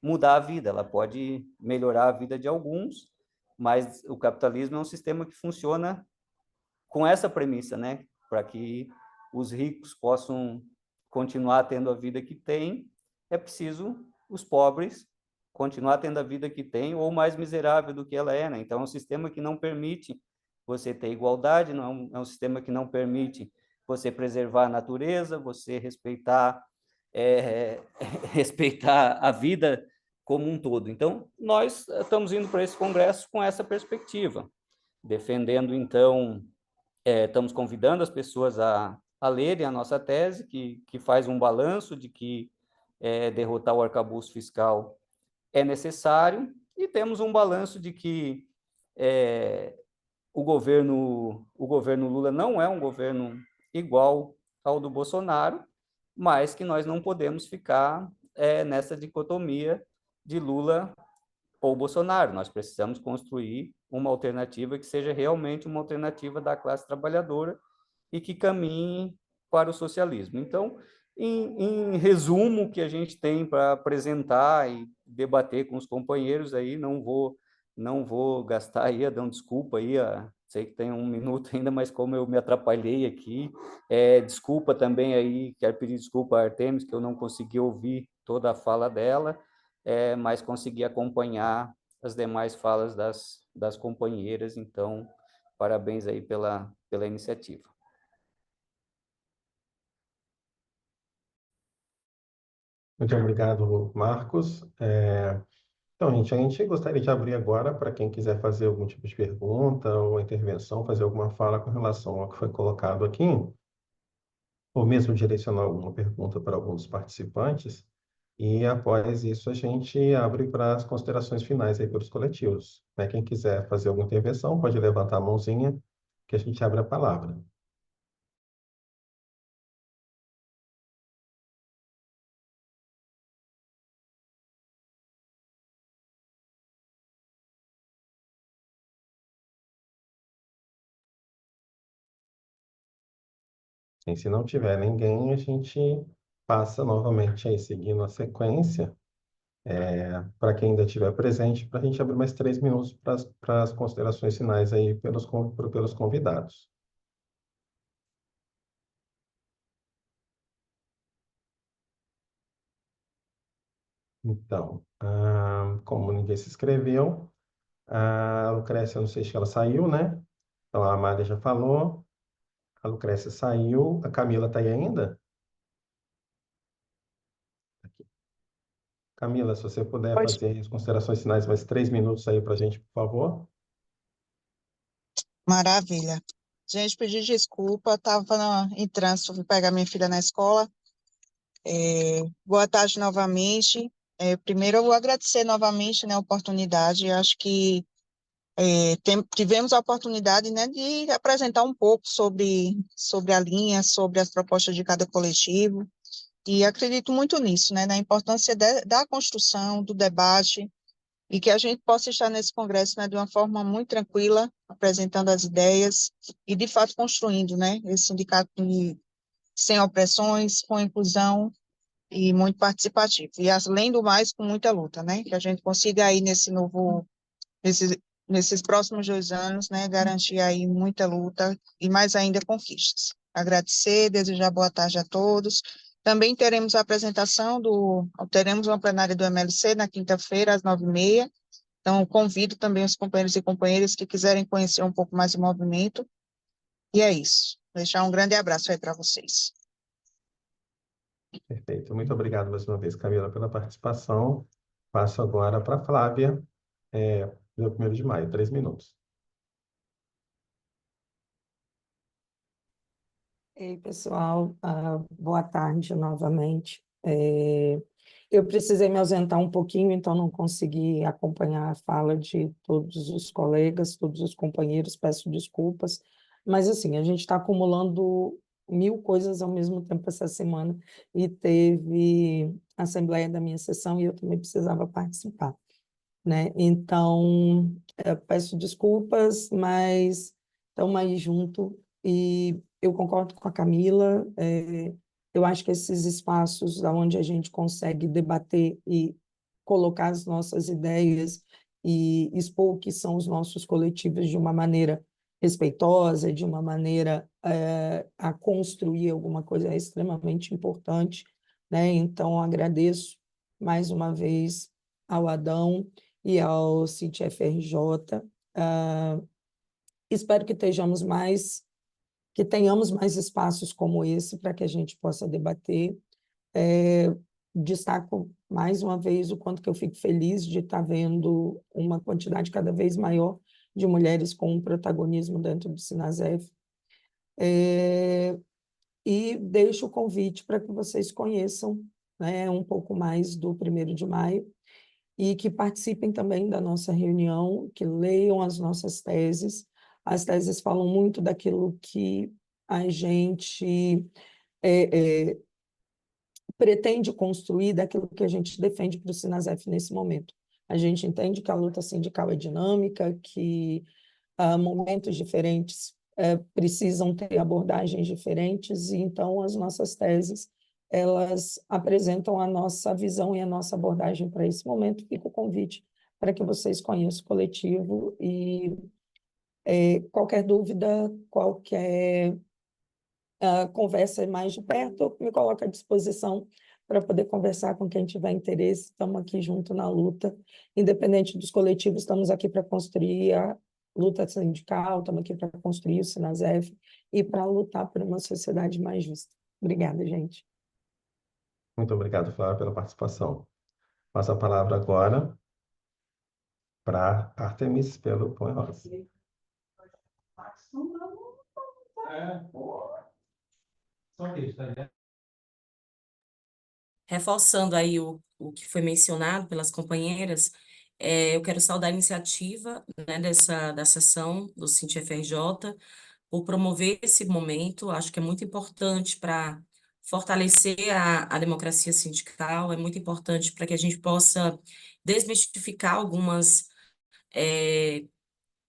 mudar a vida. Ela pode melhorar a vida de alguns, mas o capitalismo é um sistema que funciona com essa premissa, né? Para que os ricos possam continuar tendo a vida que têm, é preciso os pobres continuar tendo a vida que têm ou mais miserável do que ela é, né? Então, é um sistema que não permite você ter igualdade, não é um sistema que não permite você preservar a natureza, você respeitar respeitar a vida como um todo. Então, nós estamos indo para esse congresso com essa perspectiva, defendendo, então, estamos convidando as pessoas a lerem a nossa tese, que faz um balanço de que derrotar o arcabouço fiscal é necessário, e temos um balanço de que o governo Lula não é um governo igual ao do Bolsonaro, mas que nós não podemos ficar nessa dicotomia de Lula ou Bolsonaro. Nós precisamos construir uma alternativa que seja realmente uma alternativa da classe trabalhadora e que caminhe para o socialismo. Então, em resumo, o que a gente tem para apresentar e debater com os companheiros aí, não vou gastar aí, dando desculpa aí, sei que tem um minuto ainda, mas como eu me atrapalhei aqui, desculpa também aí, quero pedir desculpa a Artemis, que eu não consegui ouvir toda a fala dela, mas consegui acompanhar as demais falas das companheiras, então, parabéns aí pela iniciativa. Muito obrigado, Marcos. Então, gente, a gente gostaria de abrir agora para quem quiser fazer algum tipo de pergunta ou intervenção, fazer alguma fala com relação ao que foi colocado aqui, ou mesmo direcionar alguma pergunta para algum dos participantes. E após isso, a gente abre para as considerações finais aí pelos coletivos, né? Quem quiser fazer alguma intervenção, pode levantar a mãozinha, que a gente abre a palavra. E se não tiver ninguém, a gente passa novamente aí, seguindo a sequência, para quem ainda estiver presente, para a gente abrir mais 3 minutos para as considerações finais aí pelos convidados. Então, como ninguém se inscreveu, a Lucrécia, não sei se ela saiu, né? Então, a Amália já falou, a Lucrécia saiu, a Camila está aí ainda? Aqui. Camila, se você puder Pode. fazer as considerações finais, mais 3 minutos aí para a gente, por favor. Maravilha. Gente, pedir desculpa, estava em trânsito, fui pegar minha filha na escola. Boa tarde novamente. Primeiro, eu vou agradecer novamente, né, a oportunidade. Acho que tivemos a oportunidade, né, de apresentar um pouco sobre a linha, sobre as propostas de cada coletivo, e acredito muito nisso, né, na importância da construção, do debate, e que a gente possa estar nesse congresso, né, de uma forma muito tranquila, apresentando as ideias e, de fato, construindo, né, esse sindicato sem opressões, com inclusão e muito participativo. E, além do mais, com muita luta, né, que a gente consiga aí nesses próximos 2 anos, né, garantir aí muita luta e, mais ainda, conquistas. Agradecer, desejar boa tarde a todos. Também teremos uma plenária do MLC na quinta-feira, às 9h30. Então, convido também os companheiros e companheiras que quiserem conhecer um pouco mais o movimento. E é isso. Deixar um grande abraço aí para vocês. Perfeito. Muito obrigado mais uma vez, Camila, pela participação. Passo agora para a Flávia, do 1º de maio, 3 minutos. Ei, pessoal, boa tarde novamente. Eu precisei me ausentar um pouquinho, então não consegui acompanhar a fala de todos os colegas, todos os companheiros, peço desculpas, mas assim, a gente está acumulando mil coisas ao mesmo tempo essa semana e teve a assembleia da minha sessão e eu também precisava participar, né? Então, peço desculpas, mas estamos aí junto e eu concordo com a Camila. Eu acho que esses espaços onde a gente consegue debater e colocar as nossas ideias e expor o que são os nossos coletivos de uma maneira respeitosa, de uma maneira a construir alguma coisa é extremamente importante, né? Então, agradeço mais uma vez ao Adão e ao CIT-FRJ. Espero que tenhamos mais espaços como esse para que a gente possa debater. Destaco mais uma vez o quanto que eu fico feliz de estar vendo uma quantidade cada vez maior de mulheres com protagonismo dentro do Sinasef. E deixo o convite para que vocês conheçam, né, um pouco mais do 1º de maio e que participem também da nossa reunião, que leiam as nossas teses. As teses falam muito daquilo que a gente pretende construir, daquilo que a gente defende para o Sinasef nesse momento. A gente entende que a luta sindical é dinâmica, que momentos diferentes precisam ter abordagens diferentes, e então as nossas teses elas apresentam a nossa visão e a nossa abordagem para esse momento. Fica o convite para que vocês conheçam o coletivo e qualquer dúvida, qualquer conversa mais de perto, me coloco à disposição para poder conversar com quem tiver interesse. Estamos aqui junto na luta, independente dos coletivos, estamos aqui para construir a luta sindical, estamos aqui para construir o Sinasef e para lutar por uma sociedade mais justa. Obrigada, gente. Muito obrigado, Flávia, pela participação. Passo a palavra agora para Artemis pelo Põe Rosa. Reforçando aí o que foi mencionado pelas companheiras, eu quero saudar a iniciativa, né, da sessão do CIT-FRJ por promover esse momento. Acho que é muito importante para fortalecer a democracia sindical, é muito importante para que a gente possa desmistificar algumas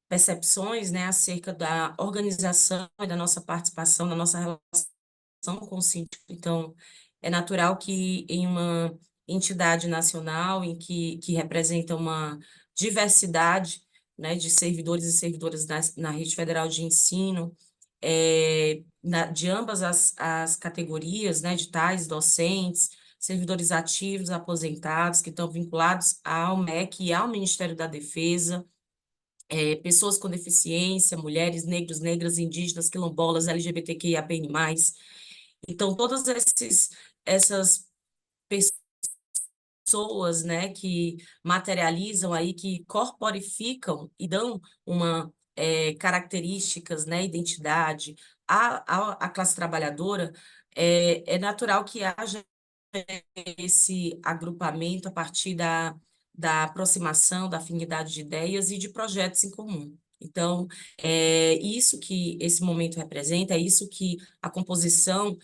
percepções, né, acerca da organização e da nossa participação, da nossa relação com o síndico. Então, é natural que em uma entidade nacional em que representa uma diversidade, né, de servidores e servidoras na rede federal de ensino, de ambas as categorias, né, de tais docentes, servidores ativos, aposentados, que estão vinculados ao MEC e ao Ministério da Defesa, pessoas com deficiência, mulheres, negros, negras, indígenas, quilombolas, LGBTQIAPN+. Então, todas essas pessoas, né, que materializam aí, que corporificam e dão uma características, né, identidade à classe trabalhadora, é natural que haja esse agrupamento a partir da aproximação, da afinidade de ideias e de projetos em comum. Então, é isso que esse momento representa, é isso que a composição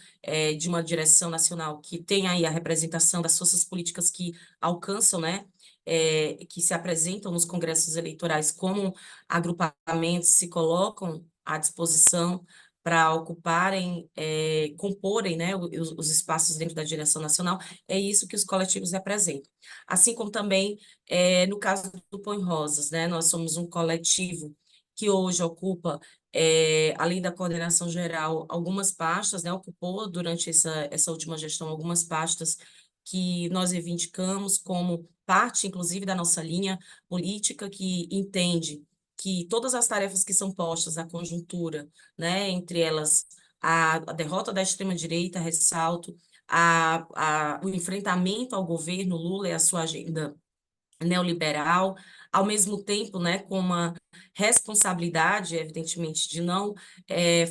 de uma direção nacional que tem aí a representação das forças políticas que alcançam, né, que se apresentam nos congressos eleitorais como agrupamentos, se colocam à disposição para ocuparem, comporem, né, os espaços dentro da direção nacional, é isso que os coletivos representam. Assim como também, no caso do Põe Rosas, né, nós somos um coletivo que hoje ocupa, além da coordenação geral, algumas pastas, né, ocupou durante essa última gestão algumas pastas que nós reivindicamos como parte, inclusive, da nossa linha política, que entende que todas as tarefas que são postas à conjuntura, né, entre elas a derrota da extrema-direita, ressalto, o enfrentamento ao governo Lula e a sua agenda neoliberal, ao mesmo tempo, né, com uma responsabilidade, evidentemente, de não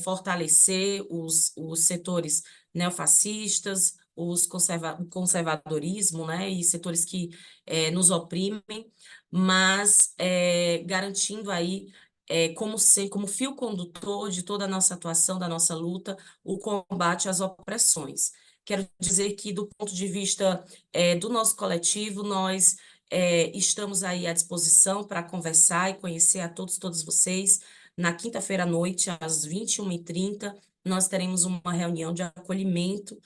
fortalecer os setores neofascistas, o conservadorismo, né, e setores que nos oprimem, mas garantindo aí como fio condutor de toda a nossa atuação, da nossa luta, o combate às opressões. Quero dizer que, do ponto de vista do nosso coletivo, nós estamos aí à disposição para conversar e conhecer a todos vocês. Na quinta-feira à noite, às 21h30, nós teremos uma reunião de acolhimento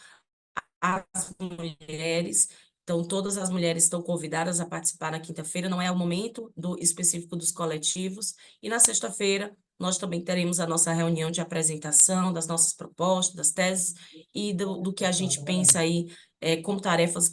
às mulheres. Então, todas as mulheres estão convidadas a participar na quinta-feira, não é o momento específico dos coletivos. E na sexta-feira, nós também teremos a nossa reunião de apresentação das nossas propostas, das teses e do que a gente pensa aí como tarefas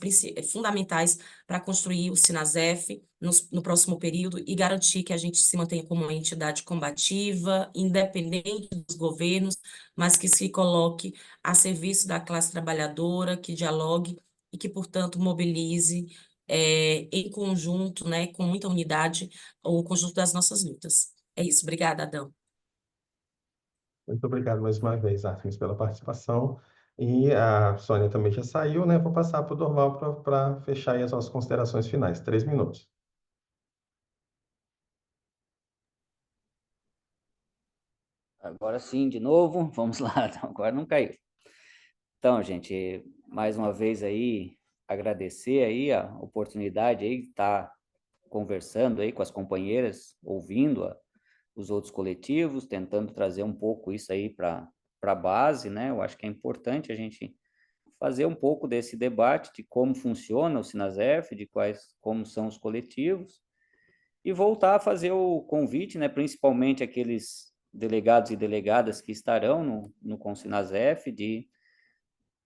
fundamentais para construir o Sinasef no próximo período e garantir que a gente se mantenha como uma entidade combativa, independente dos governos, mas que se coloque a serviço da classe trabalhadora, que dialogue e que, portanto, mobilize em conjunto, né, com muita unidade, o conjunto das nossas lutas. É isso. Obrigada, Adão. Muito obrigado mais uma vez, Artemis, pela participação. E a Sônia também já saiu, né? Vou passar para o Dorval para fechar aí as nossas considerações finais. 3 minutos. Agora sim, de novo, vamos lá, agora não caiu. Então, gente, mais uma vez aí, agradecer aí a oportunidade aí de estar conversando aí com as companheiras, ouvindo os outros coletivos, tentando trazer um pouco isso aí para a base, né? Eu acho que é importante a gente fazer um pouco desse debate de como funciona o Sinasef, como são os coletivos, e voltar a fazer o convite, né? Principalmente aqueles delegados e delegadas que estarão no Consinasef, de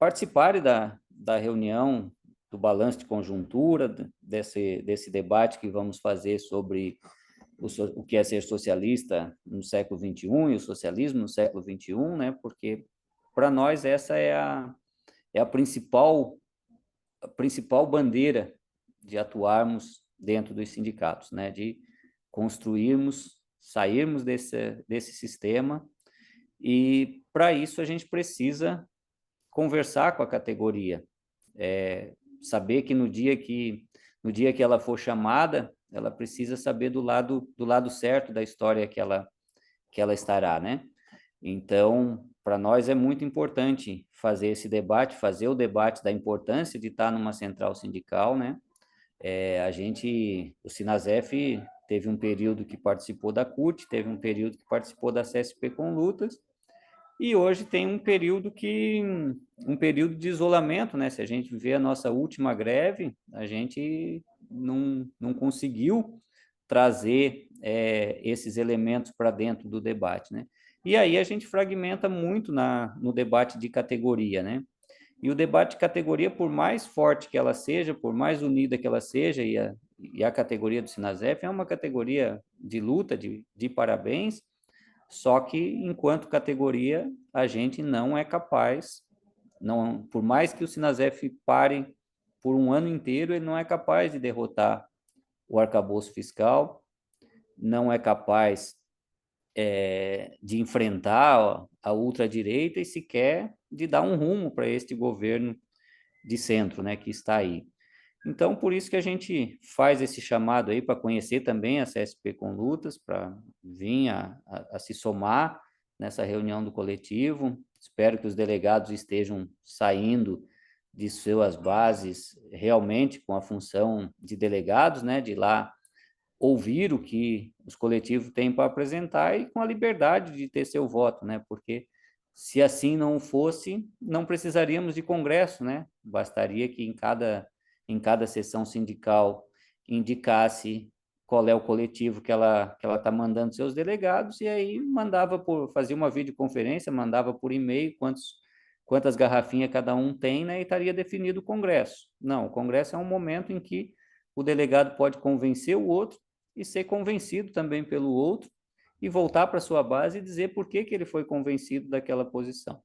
participarem da reunião do balanço de conjuntura, desse debate que vamos fazer sobre o que é ser socialista no século XXI e o socialismo no século XXI, né? Porque, para nós, essa é a principal bandeira de atuarmos dentro dos sindicatos, né? De sairmos desse sistema, e, para isso, a gente precisa conversar com a categoria, saber que no dia que ela for chamada, ela precisa saber do lado certo da história que ela estará, né? Então, para nós é muito importante fazer esse debate, fazer o debate da importância de estar numa central sindical, né? O Sinasef teve um período que participou da CUT, teve um período que participou da CSP com lutas, e hoje tem um período de isolamento, né? Se a gente vê a nossa última greve, a gente não conseguiu trazer esses elementos para dentro do debate, né? E aí a gente fragmenta muito no debate de categoria, né? E o debate de categoria, por mais forte que ela seja, por mais unida que ela seja, e a categoria do Sinasef é uma categoria de luta, de parabéns, só que, enquanto categoria, a gente não é capaz, por mais que o Sinasef pare por um ano inteiro, ele não é capaz de derrotar o arcabouço fiscal, não é capaz de enfrentar a ultradireita e sequer de dar um rumo para este governo de centro, né, que está aí. Então, por isso que a gente faz esse chamado aí para conhecer também a CSP com lutas, para vir a se somar nessa reunião do coletivo. Espero que os delegados estejam saindo de suas bases realmente com a função de delegados, né, de ir lá ouvir o que os coletivos têm para apresentar e com a liberdade de ter seu voto, né, porque se assim não fosse, não precisaríamos de congresso, né, bastaria que em cada sessão sindical indicasse qual é o coletivo que ela está mandando seus delegados, e aí fazia uma videoconferência, mandava por e-mail quantas garrafinhas cada um tem, né, e estaria definido o congresso. Não, o congresso é um momento em que o delegado pode convencer o outro e ser convencido também pelo outro, e voltar para sua base e dizer por que ele foi convencido daquela posição.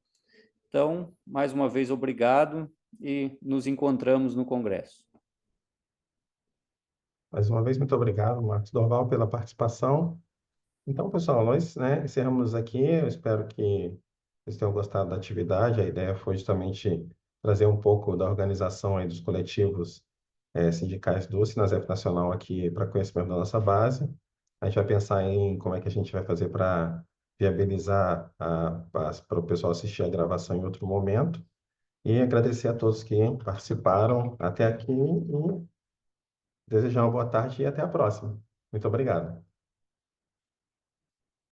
Então, mais uma vez, obrigado, e nos encontramos no Congresso. Mais uma vez, muito obrigado, Marcos Dorval, pela participação. Então, pessoal, nós, né, encerramos aqui. Eu espero que vocês tenham gostado da atividade. A ideia foi justamente trazer um pouco da organização aí dos coletivos sindicais do Sinasef Nacional aqui para conhecimento da nossa base. A gente vai pensar em como é que a gente vai fazer para viabilizar para o pessoal assistir a gravação em outro momento. E agradecer a todos que participaram até aqui e desejar uma boa tarde e até a próxima. Muito obrigado.